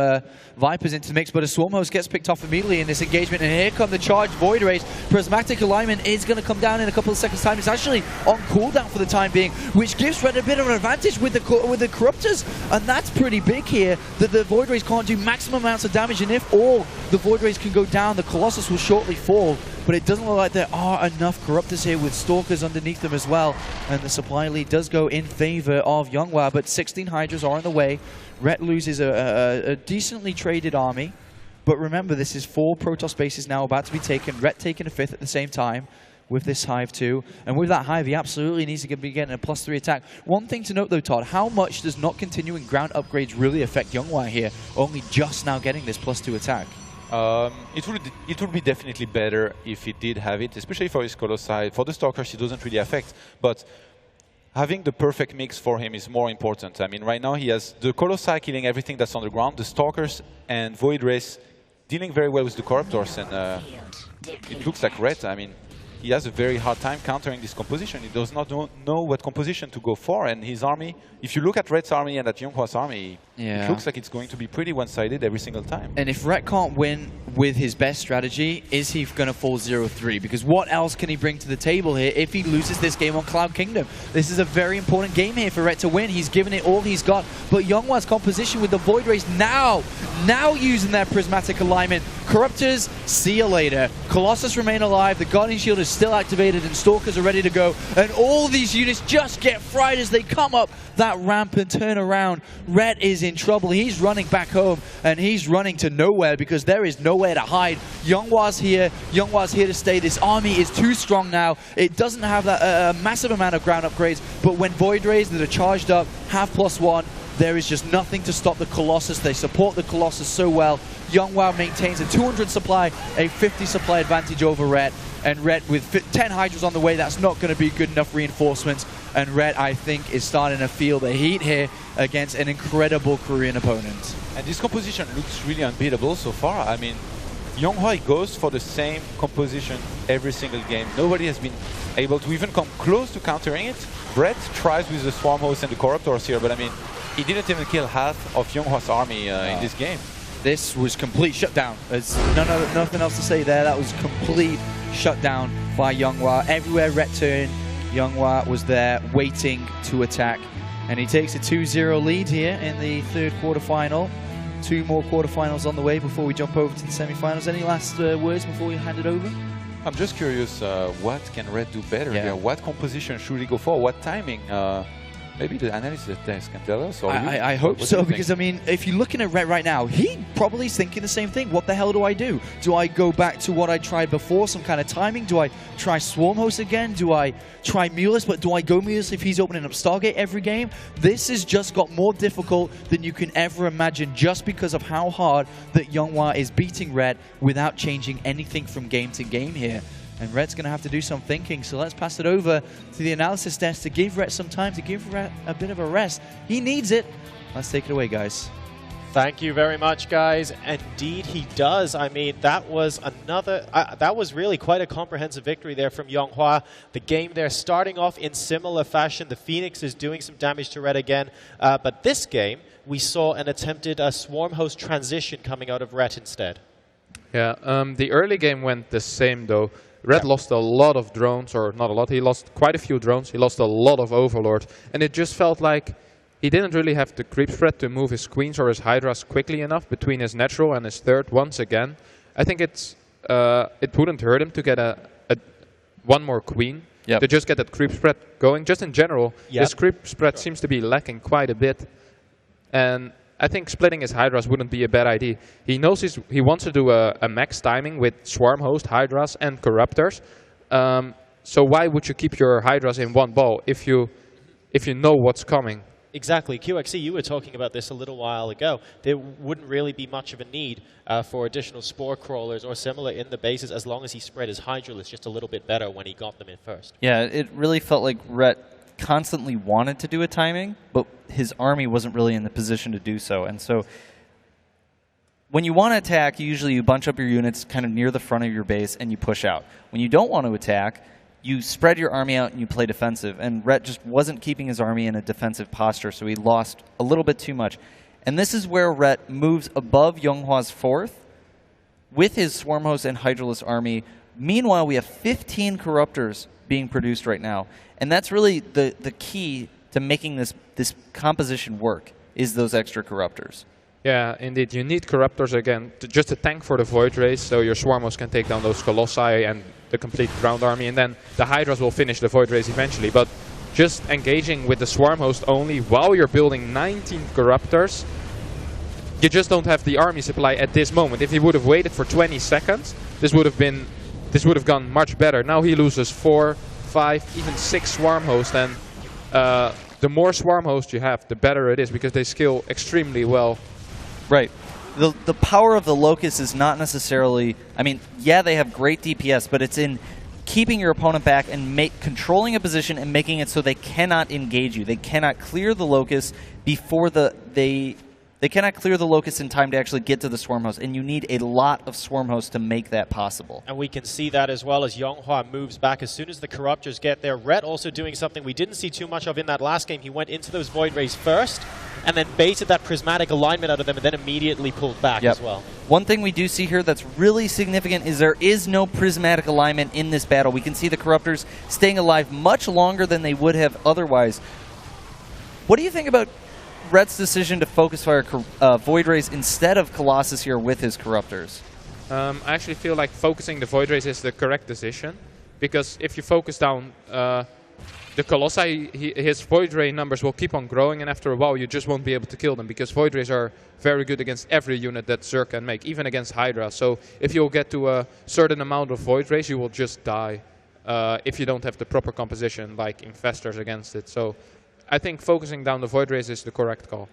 Vipers into the mix, but a Swarm Host gets picked off immediately in this engagement, and here come the charged Void Rays. Prismatic Alignment is going to come down in a couple of seconds' time. It's actually on cooldown for the time being, which gives Red a bit of an advantage with the Corruptors, and that's pretty big here, that the Void Rays can't do maximum amounts of damage, and if all the Void Rays can go down, the Colossus will shortly fall. But it doesn't look like there are enough Corruptors here with Stalkers underneath them as well. And the supply lead does go in favor of YongHwa, but 16 Hydras are on the way. Ret loses a decently traded army. But remember, this is 4 Protoss bases now about to be taken. Ret taking a 5th at the same time with this Hive too. And with that Hive, he absolutely needs to be getting a +3 attack. One thing to note though, Todd, how much does not continuing ground upgrades really affect YongHwa here? Only just now getting this +2 attack. It would be definitely better if he did have it, especially for his Colossi. For the Stalkers, it doesn't really affect, but having the perfect mix for him is more important. I mean, right now he has the Colossi killing everything that's on the ground, the Stalkers and Void Rays dealing very well with the Corruptors, and it looks like Ret, I mean, he has a very hard time countering this composition. He does not know what composition to go for, and his army, if you look at Ret's army and at YongHwa's army, it looks like it's going to be pretty one-sided every single time. And if Ret can't win with his best strategy. Is he going to fall 0-3? Because what else can he bring to the table here if he loses this game on Cloud Kingdom? This is a very important game here for Rhett to win. He's given it all he's got. But YongHwa's composition with the Void Rays now using their prismatic alignment. Corruptors, see you later. Colossus remain alive. The Guardian Shield is still activated and Stalkers are ready to go. And all these units just get fried as they come up that ramp and turn around. Rhett is in trouble. He's running back home and he's running to nowhere because there is nowhere to hide. YongHwa's here. YongHwa's here to stay. This army is too strong now. It doesn't have that massive amount of ground upgrades, but when Void Rays that are charged up have +1, there is just nothing to stop the Colossus. They support the Colossus so well. YongHwa maintains a 200 supply, a 50 supply advantage over Rhett. And Rhett with 10 Hydras on the way, that's not going to be good enough reinforcements. And Rhett, I think, is starting to feel the heat here against an incredible Korean opponent. And this composition looks really unbeatable so far. I mean, YongHwa goes for the same composition every single game. Nobody has been able to even come close to countering it. Brett tries with the Swarm Host and the Corruptors here, but I mean, he didn't even kill half of YongHwa's army in this game. This was complete shutdown. There's nothing else to say there. That was complete shutdown by YongHwa. Everywhere Rhett turned, YongHwa was there waiting to attack. And he takes a 2-0 lead here in the third quarterfinal. 2 more quarterfinals on the way before we jump over to the semifinals. Any last words before we hand it over? I'm just curious, what can Red do better here? What composition should he go for? What timing? Maybe the analyst at desk can tell us. Or I hope so, because I mean, if you're looking at Rhett right now, he probably is thinking the same thing. What the hell do I do? Do I go back to what I tried before, some kind of timing? Do I try Swarm Host again? Do I try Mulus? But do I go Mulus if he's opening up Stargate every game? This has just got more difficult than you can ever imagine, just because of how hard that YongHwa is beating Rhett without changing anything from game to game here. And Rhett's going to have to do some thinking, so let's pass it over to the analysis desk to give Rhett some time, to give Rhett a bit of a rest. He needs it. Let's take it away, guys. Thank you very much, guys. Indeed, he does. I mean, that was another... that was really quite a comprehensive victory there from YongHwa. The game there starting off in similar fashion. The Phoenix is doing some damage to Rhett again. But this game, we saw an attempted Swarm Host transition coming out of Rhett instead. Yeah, the early game went the same, though. Rhett lost a lot of drones, or not a lot, he lost quite a few drones, he lost a lot of Overlord, and it just felt like he didn't really have the creep spread to move his queens or his hydras quickly enough between his natural and his third once again. I think it wouldn't hurt him to get one more queen, to just get that creep spread going. Just in general, his creep spread seems to be lacking quite a bit, and I think splitting his Hydras wouldn't be a bad idea. He knows he wants to do a max timing with Swarm Host, Hydras, and Corruptors. So why would you keep your Hydras in one ball if you know what's coming? Exactly. QXC, you were talking about this a little while ago. There wouldn't really be much of a need for additional Spore Crawlers or similar in the bases as long as he spread his Hydralisk just a little bit better when he got them in first. Yeah, it really felt like Rhett constantly wanted to do a timing, but his army wasn't really in the position to do so. And so when you want to attack, usually you bunch up your units kind of near the front of your base and you push out. When you don't want to attack, you spread your army out and you play defensive. And Rhett just wasn't keeping his army in a defensive posture, so he lost a little bit too much. And this is where Rhett moves above YongHwa's 4th with his Swarm Host and Hydralisk army. Meanwhile, we have 15 Corruptors being produced right now. And that's really the key to making this composition work, is those extra Corruptors. Yeah, indeed. You need Corruptors again, just a tank for the Void Rays, so your Swarm Host can take down those Colossi and the complete ground army, and then the Hydras will finish the Void Rays eventually. But just engaging with the Swarm Host only while you're building 19 Corruptors, you just don't have the army supply at this moment. If he would have waited for 20 seconds, this would have gone much better. Now he loses 4, 5, even 6 Swarm Hosts, and the more Swarm Hosts you have, the better it is, because they scale extremely well. Right. The power of the Locust is not necessarily, I mean, yeah, they have great DPS, but it's in keeping your opponent back and controlling a position and making it so they cannot engage you. They cannot clear the Locust before they They cannot clear the Locust in time to actually get to the Swarm Host, and you need a lot of Swarm Hosts to make that possible. And we can see that as well as YongHwa moves back as soon as the Corruptors get there. Rhett also doing something we didn't see too much of in that last game. He went into those Void Rays first, and then baited that prismatic alignment out of them, and then immediately pulled back as well. One thing we do see here that's really significant is there is no prismatic alignment in this battle. We can see the Corruptors staying alive much longer than they would have otherwise. What do you think about Rhett's decision to focus fire Void Rays instead of Colossus here with his Corruptors? I actually feel like focusing the Void Rays is the correct decision, because if you focus down the Colossi, his Void Ray numbers will keep on growing, and after a while you just won't be able to kill them, because Void Rays are very good against every unit that Zerg can make, even against Hydra. So if you'll get to a certain amount of Void Rays, you will just die if you don't have the proper composition, like Infestors against it. So I think focusing down the Void Rays is the correct call.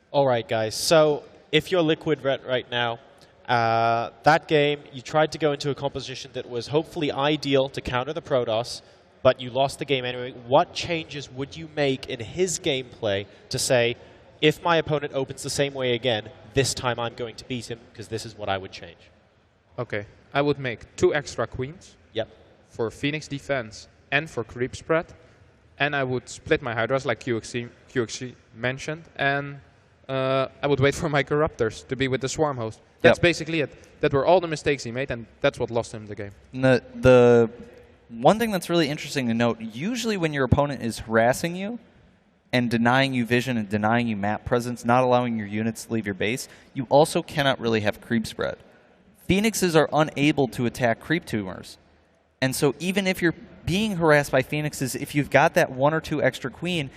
All right, guys. So if you're Liquid Red right now, that game, you tried to go into a composition that was hopefully ideal to counter the Protoss, but you lost the game anyway. What changes would you make in his gameplay to say, if my opponent opens the same way again, this time I'm going to beat him, because this is what I would change? Okay. I would make 2 extra Queens. Yep. For Phoenix defense and for creep spread. And I would split my Hydras like QXC mentioned. And I would wait for my Corruptors to be with the Swarm Host. That's basically it. That were all the mistakes he made, and that's what lost him the game. The one thing that's really interesting to note, usually when your opponent is harassing you and denying you vision and denying you map presence, not allowing your units to leave your base, you also cannot really have creep spread. Phoenixes are unable to attack creep tumors. And so even if you're being harassed by Phoenixes, if you've got that 1 or 2 extra queen,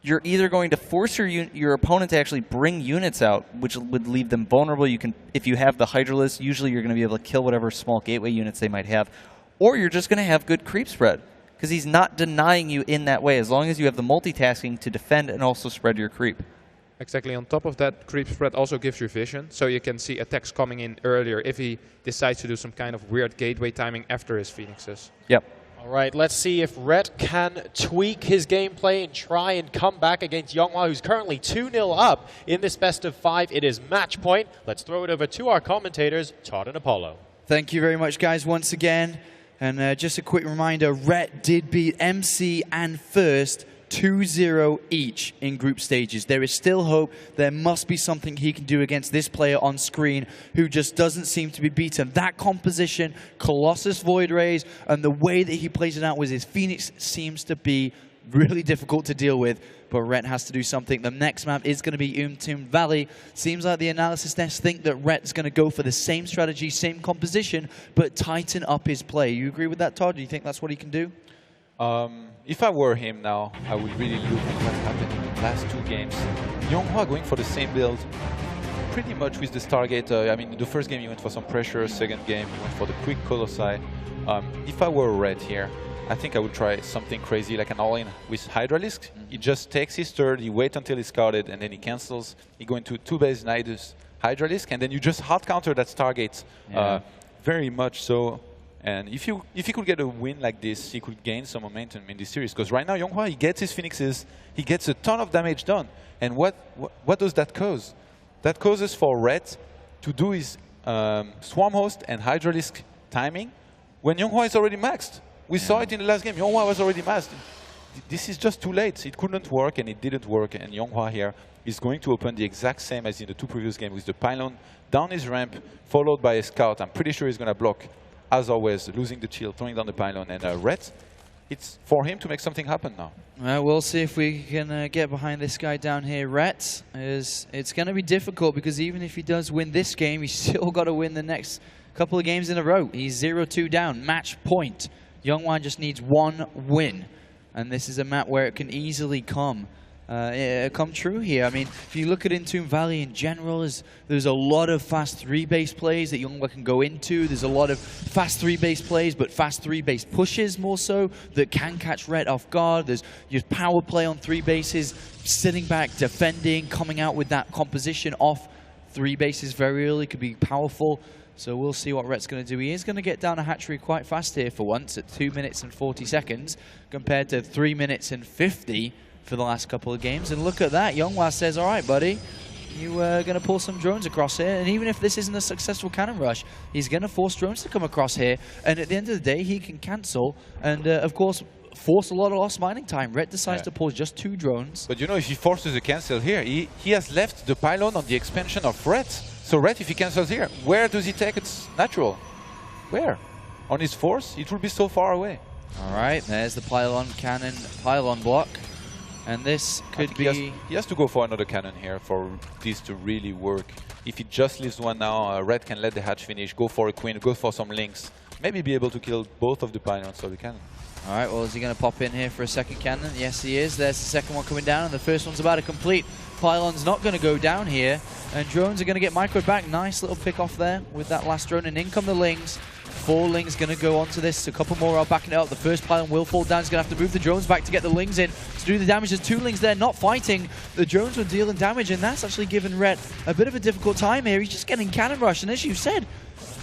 you're either going to force your opponent to actually bring units out, which would leave them vulnerable. You can, if you have the Hydralisk, usually you're going to be able to kill whatever small gateway units they might have, or you're just going to have good creep spread, because he's not denying you in that way, as long as you have the multitasking to defend and also spread your creep. Exactly. On top of that, creep spread also gives you vision, so you can see attacks coming in earlier if he decides to do some kind of weird gateway timing after his Phoenixes. Yep. All right, let's see if Rhett can tweak his gameplay and try and come back against YongHwa, who's currently 2-0 up in this best of 5. It is match point. Let's throw it over to our commentators, Todd and Apollo. Thank you very much, guys, once again. And just a quick reminder, Rhett did beat MC and First 2-0 each in group stages. There is still hope. There must be something he can do against this player on screen who just doesn't seem to be beaten. That composition, Colossus Void Rays, and the way that he plays it out with his Phoenix seems to be really difficult to deal with. But Rhett has to do something. The next map is going to be Valley. Seems like the analysis desks think that Rhett's going to go for the same strategy, same composition, but tighten up his play. You agree with that, Todd? Do you think that's what he can do? If I were him now, I would really look at what happened in the last 2 games. YongHwa going for the same build, pretty much with the Stargate. I mean, the first game he went for some pressure, second game he went for the quick Colossi. If I were Red here, I think I would try something crazy like an all-in with Hydralisk. He just takes his turn, he waits until he's scouted, and then he cancels. He go into 2-base Nidus Hydralisk, and then you just hard counter that Stargate very much so. And if he could get a win like this, he could gain some momentum in this series. Because right now, YongHwa, he gets his Phoenixes, he gets a ton of damage done. And what does that cause? That causes for Red to do his Swarm Host and Hydralisk timing when YongHwa is already maxed. We saw it in the last game. YongHwa was already maxed. This is just too late. It couldn't work, and it didn't work. And YongHwa here is going to open the exact same as in the 2 previous games with the pylon down his ramp, followed by a scout. I'm pretty sure he's going to block. As always, losing the shield, throwing down the pylon, and Red, it's for him to make something happen now. Well, we'll see if we can get behind this guy down here. Rhett, it's going to be difficult because even if he does win this game, he's still got to win the next couple of games in a row. He's 0-2 down, match point. YongHwa just needs 1 win, and this is a map where it can easily come true here. I mean, if you look at Entombed Valley in general, there's a lot of fast 3-base plays that YongHwa can go into. There's a lot of fast 3-base plays, but fast 3-base pushes more so that can catch Rhett off guard. There's your power play on 3 bases, sitting back, defending, coming out with that composition off 3 bases very early could be powerful. So we'll see what Rhett's going to do. He is going to get down a hatchery quite fast here for once at 2 minutes and 40 seconds compared to 3 minutes and 50 for the last couple of games. And look at that. YongHwa says, all right, buddy, you are going to pull some drones across here. And even if this isn't a successful cannon rush, he's going to force drones to come across here. And at the end of the day, he can cancel and, of course, force a lot of lost mining time. Red decides to pull just 2 drones. But you know, if he forces a cancel here, he has left the pylon on the expansion of Red. So Red, if he cancels here, where does he take its natural? Where? On his force? It will be so far away. All right, there's the pylon cannon, pylon block. And this could be... He has to go for another cannon here for this to really work. If he just leaves one now, Red can let the hatch finish, go for a queen, go for some links. Maybe be able to kill both of the pylons of the cannon. All right, well, is he going to pop in here for a second cannon? Yes, he is. There's the second one coming down, and the first one's about to complete. Pylon's not going to go down here, and drones are going to get microed back. Nice little pick off there with that last drone, and in come the Lings. 4 Lings going to go onto this. A couple more are backing it up. The first pylon will fall down. He's going to have to move the drones back to get the Lings in to do the damage. There's 2 Lings there not fighting. The drones were dealing damage, and that's actually given Ret a bit of a difficult time here. He's just getting cannon rushed, and as you said,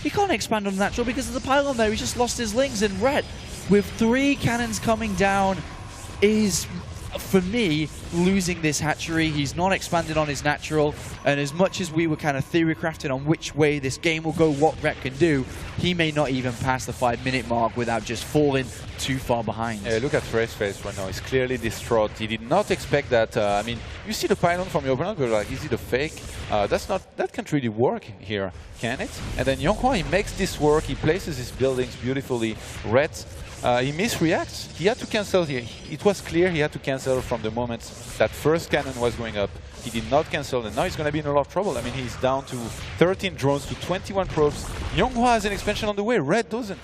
he can't expand on natural because of the pylon there. He just lost his Lings, and Ret, with 3 cannons coming down, is, for me, losing this hatchery. He's not expanded on his natural, and as much as we were kind of theory crafting on which way this game will go, what Ret can do, he may not even pass the 5-minute mark without just falling too far behind. Yeah, look at Frey's face right now. He's clearly distraught. He did not expect that. I mean, you see the pylon from your opponent, but like, is it a fake? That can't really work here, can it? And then YongHwa, he makes this work. He places his buildings beautifully. Red, he misreacts. He had to cancel here. It was clear he had to cancel from the moment that first cannon was going up. He did not cancel, and now he's going to be in a lot of trouble. I mean, he's down to 13 drones to 21 probes. YongHwa has an expansion on the way. Red doesn't.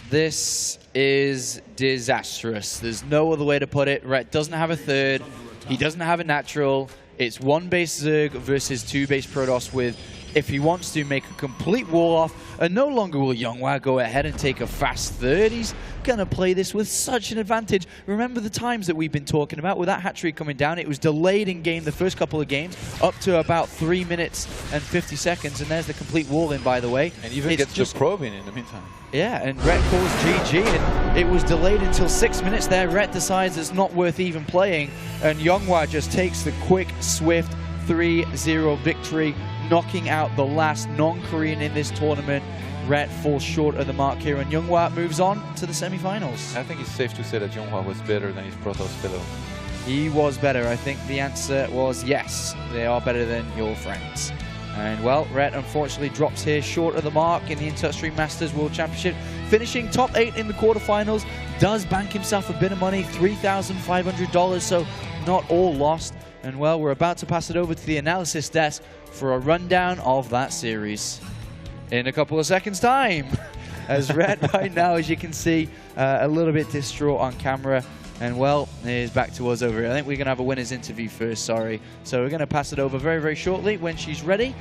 This is disastrous. There's no other way to put it. Ret doesn't have a third. He doesn't have a natural. It's 1 base Zerg versus 2 base Protoss with, if he wants to, make a complete wall off. And no longer will YongHwa go ahead and take a fast third. He's going to play this with such an advantage. Remember the times that we've been talking about with that hatchery coming down. It was delayed in game the first couple of games up to about 3 minutes and 50 seconds. And there's the complete wall in, by the way. And even gets just the probe in the meantime. Yeah, and Ret calls GG, and it was delayed until 6 minutes there. Ret decides it's not worth even playing, and YongHwa just takes the quick, swift 3-0 victory, knocking out the last non-Korean in this tournament. Ret falls short of the mark here, and YongHwa moves on to the semi-finals. I think it's safe to say that YongHwa was better than his Protoss fellow. He was better. I think the answer was yes. They are better than your friends. And, well, Ret unfortunately drops here short of the mark in the Extreme Masters World Championship, finishing top 8 in the quarterfinals. Does bank himself a bit of money, $3,500, so not all lost. And, well, we're about to pass it over to the analysis desk for a rundown of that series in a couple of seconds' time. As Ret right now, as you can see, a little bit distraught on camera. And, well, here's back to us over here. I think we're going to have a winner's interview first, sorry. So we're going to pass it over very, very shortly when she's ready.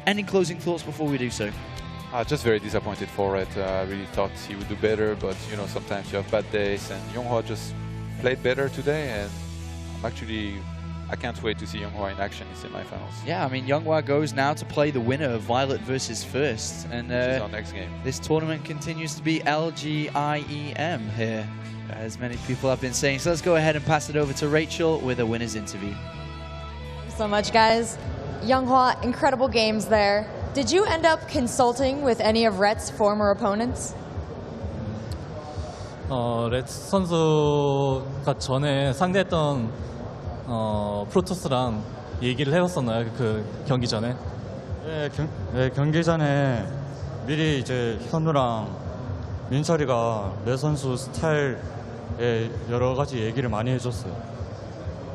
Any closing thoughts before we do so? Just very disappointed for Red. I really thought he would do better, but, you know, sometimes you have bad days. And YongHwa just played better today. And I can't wait to see YongHwa in action in semi-finals. Yeah, I mean, YongHwa goes now to play the winner of Violet versus First. And which is our next game. This tournament continues to be LGIEM here, as many people have been saying. So let's go ahead and pass it over to Rachel with a winner's interview. Thanks so much, guys. YongHwa, incredible games there. Did you end up consulting with any of Ret's former opponents? 렛 선수가 전에 상대했던 프로토스랑 얘기를 해봤었나요? 그 경기 전에? 네, 경기 전에 미리 이제 현우랑 민철이가 내 선수 스타일에 여러 가지 얘기를 많이 해줬어요.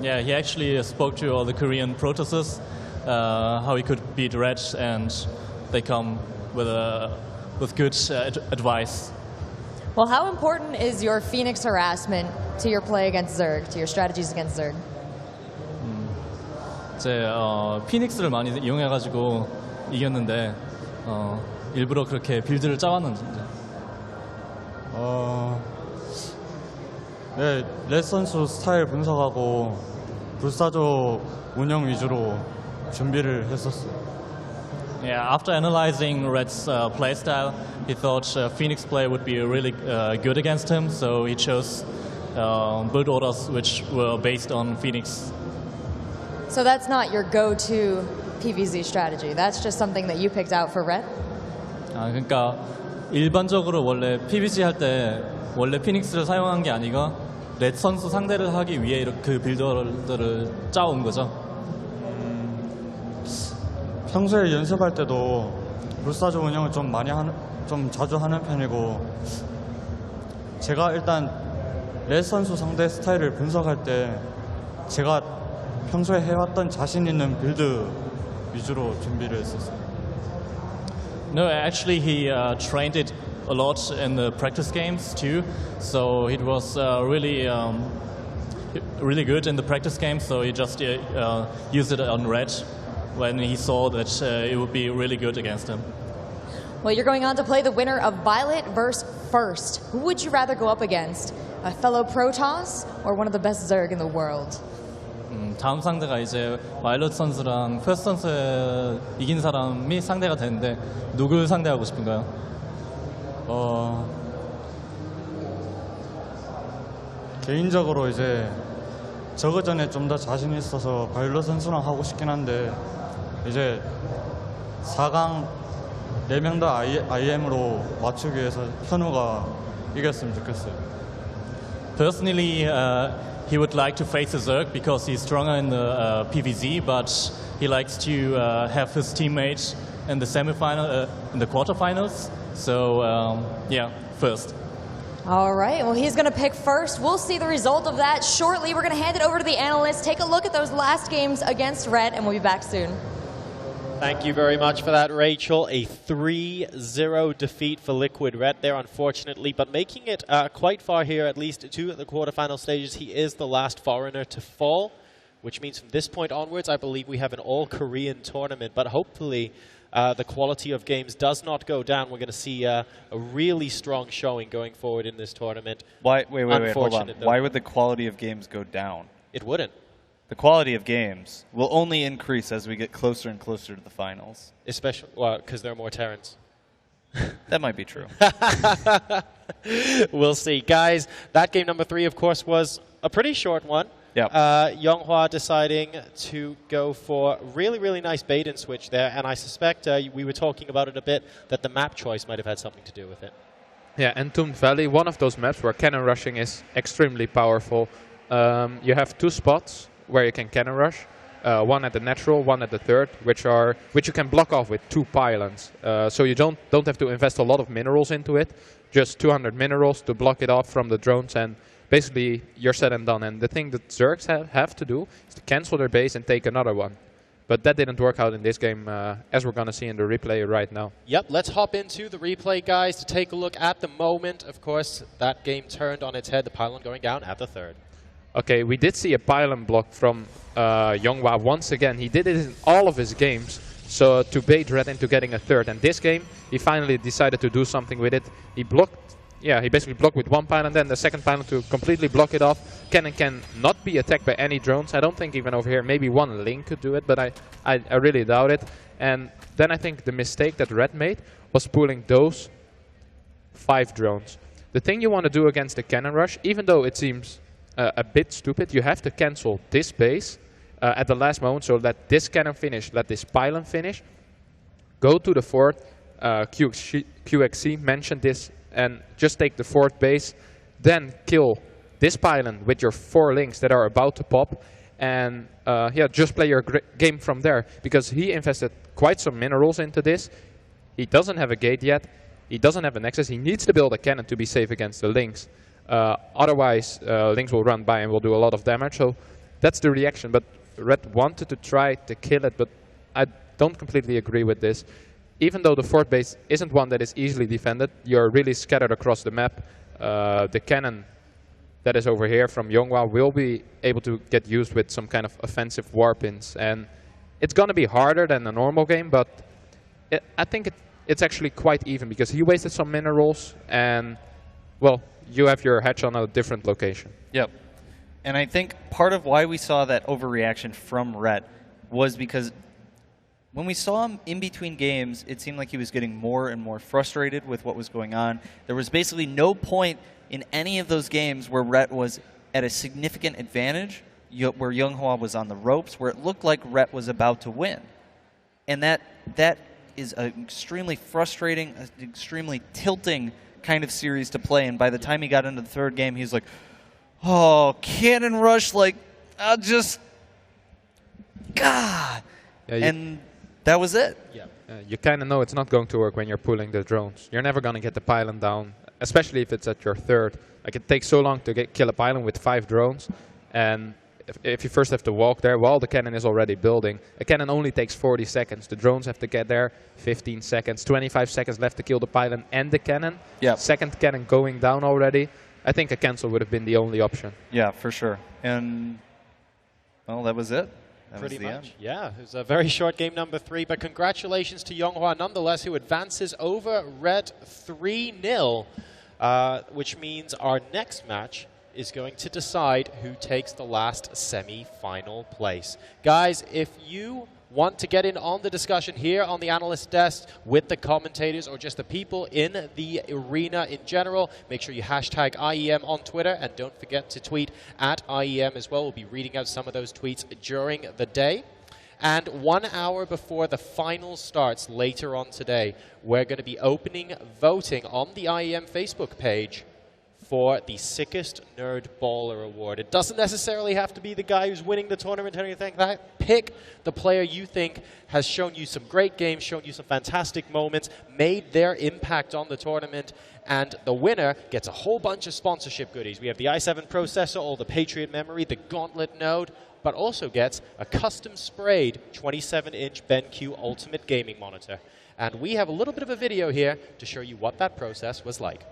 Yeah, he actually spoke to all the Korean Protosses, how he could beat Red, and they come with good advice. Well, how important is your Phoenix harassment to your play against Zerg, to your strategies against Zerg? 이제 피닉스를 많이 이용해가지고 이겼는데 일부러 그렇게 빌드를 짜왔는지. 네, 렛 선수 스타일 분석하고 불사조 운영 위주로 준비를 했었어요. Yeah, after analyzing Red's playstyle, he thought Phoenix play would be really good against him, so he chose build orders which were based on Phoenix. So that's not your go-to PVZ strategy. That's just something that you picked out for Ret? 그러니까 일반적으로 원래 PVC 할 때 원래 피닉스를 사용한 게 아니고 렛 선수 상대를 하기 위해 그 빌더들을 짜온 거죠. 평소에 연습할 때도 불사조 운영을 좀 자주 하는 편이고 제가 일단 렛 선수 상대 스타일을 분석할 때 제가 평소에 해왔던 자신 있는 빌드 위주로 준비를 했었어요. No, actually he trained it a lot in the practice games too. So it was really good in the practice games. So he just used it on red when he saw that it would be really good against him. Well, you're going on to play the winner of Violet versus First. Who would you rather go up against? A fellow Protoss or one of the best Zerg in the world? 다음 상대가 이제 와일럿 선수랑 퍼스트 선수 이긴 사람이 상대가 되는데 누굴 상대하고 싶은가요? 개인적으로 이제 저그전에 좀 더 자신 있어서 바이올렛 선수랑 하고 싶긴 한데 이제 4강 4명 다 IEM으로 맞추기 위해서 현우가 이겼으면 좋겠어요. Personally, he would like to face the Zerg because he's stronger in the PVZ, but he likes to have his teammates in the semifinal, in the quarterfinals. So, yeah, First. All right, well, he's going to pick First. We'll see the result of that shortly. We're going to hand it over to the analysts. Take a look at those last games against Red, and we'll be back soon. Thank you very much for that, Rachel. A 3-0 defeat for Liquid Red there, unfortunately, but making it quite far here, at least to the quarterfinal stages. He is the last foreigner to fall, which means from this point onwards, I believe we have an all-Korean tournament, but hopefully the quality of games does not go down. We're going to see a really strong showing going forward in this tournament. Wait, hold on. Why would the quality of games go down? It wouldn't. The quality of games will only increase as we get closer and closer to the finals. Especially, well, because there are more Terrans. That might be true. We'll see. Guys, that game number 3, of course, was a pretty short one. Yep. YongHwa deciding to go for really, really nice bait and switch there. And I suspect we were talking about it a bit, that the map choice might have had something to do with it. Yeah, Entombed Valley, one of those maps where cannon rushing is extremely powerful. You have 2 spots where you can cannon rush, one at the natural, one at the third, which you can block off with 2 pylons. So you don't have to invest a lot of minerals into it, just 200 minerals to block it off from the drones, and basically you're set and done. And the thing that Zergs have to do is to cancel their base and take another one. But that didn't work out in this game, as we're going to see in the replay right now. Yep, let's hop into the replay, guys, to take a look at the moment. Of course, that game turned on its head, the pylon going down at the third. Okay, we did see a pylon block from YongHwa once again. He did it in all of his games, so to bait Red into getting a third. And this game, he finally decided to do something with it. He basically blocked with 1 pylon, then the second pylon to completely block it off. Cannon can not be attacked by any drones. I don't think even over here, maybe 1 Link could do it, but I really doubt it. And then I think the mistake that Red made was pulling those 5 drones. The thing you want to do against the cannon rush, even though it seems a bit stupid, you have to cancel this base at the last moment, so let this cannon finish, let this pylon finish, go to the 4th, QXC mentioned this, and just take the 4th base, then kill this pylon with your 4 links that are about to pop, and yeah, just play your game from there, because he invested quite some minerals into this. He doesn't have a gate yet, he doesn't have a nexus, he needs to build a cannon to be safe against the links. Otherwise, links will run by and will do a lot of damage. So that's the reaction. But Red wanted to try to kill it, but I don't completely agree with this. Even though the 4th base isn't one that is easily defended, you're really scattered across the map. The cannon that is over here from YongHwa will be able to get used with some kind of offensive warpins. And it's going to be harder than a normal game, but I think it's actually quite even, because he wasted some minerals and, well, you have your hatch on a different location. Yep. And I think part of why we saw that overreaction from Rhett was because when we saw him in between games, it seemed like he was getting more and more frustrated with what was going on. There was basically no point in any of those games where Rhett was at a significant advantage, where YongHwa was on the ropes, where it looked like Rhett was about to win. And that is an extremely frustrating, extremely tilting kind of series to play. And by the time he got into the third game, he's like, oh, cannon rush, like, I'll just, God. Yeah, and that was it. Yeah. You kind of know it's not going to work when you're pulling the drones. You're never going to get the pylon down, especially if it's at your third. Like, it takes so long to kill a pylon with 5 drones. And if you first have to walk there while the cannon is already building, a cannon only takes 40 seconds. The drones have to get there 15 seconds, 25 seconds left to kill the pylon and the cannon. Yep. Second cannon going down already. I think a cancel would have been the only option. Yeah, for sure. And, well, that was it. That Pretty was the much, end. yeah. It was a very short game number 3, but congratulations to YongHwa nonetheless, who advances over Red 3-0, which means our next match is going to decide who takes the last semi-final place. Guys, if you want to get in on the discussion here on the analyst desk with the commentators or just the people in the arena in general, make sure you hashtag IEM on Twitter, and don't forget to tweet at IEM as well. We'll be reading out some of those tweets during the day. And 1 hour before the final starts later on today, we're going to be opening voting on the IEM Facebook page for the Sickest Nerd Baller Award. It doesn't necessarily have to be the guy who's winning the tournament or anything like that. Pick the player you think has shown you some great games, shown you some fantastic moments, made their impact on the tournament, and the winner gets a whole bunch of sponsorship goodies. We have the i7 processor, all the Patriot memory, the Gauntlet node, but also gets a custom sprayed 27-inch BenQ Ultimate Gaming Monitor. And we have a little bit of a video here to show you what that process was like.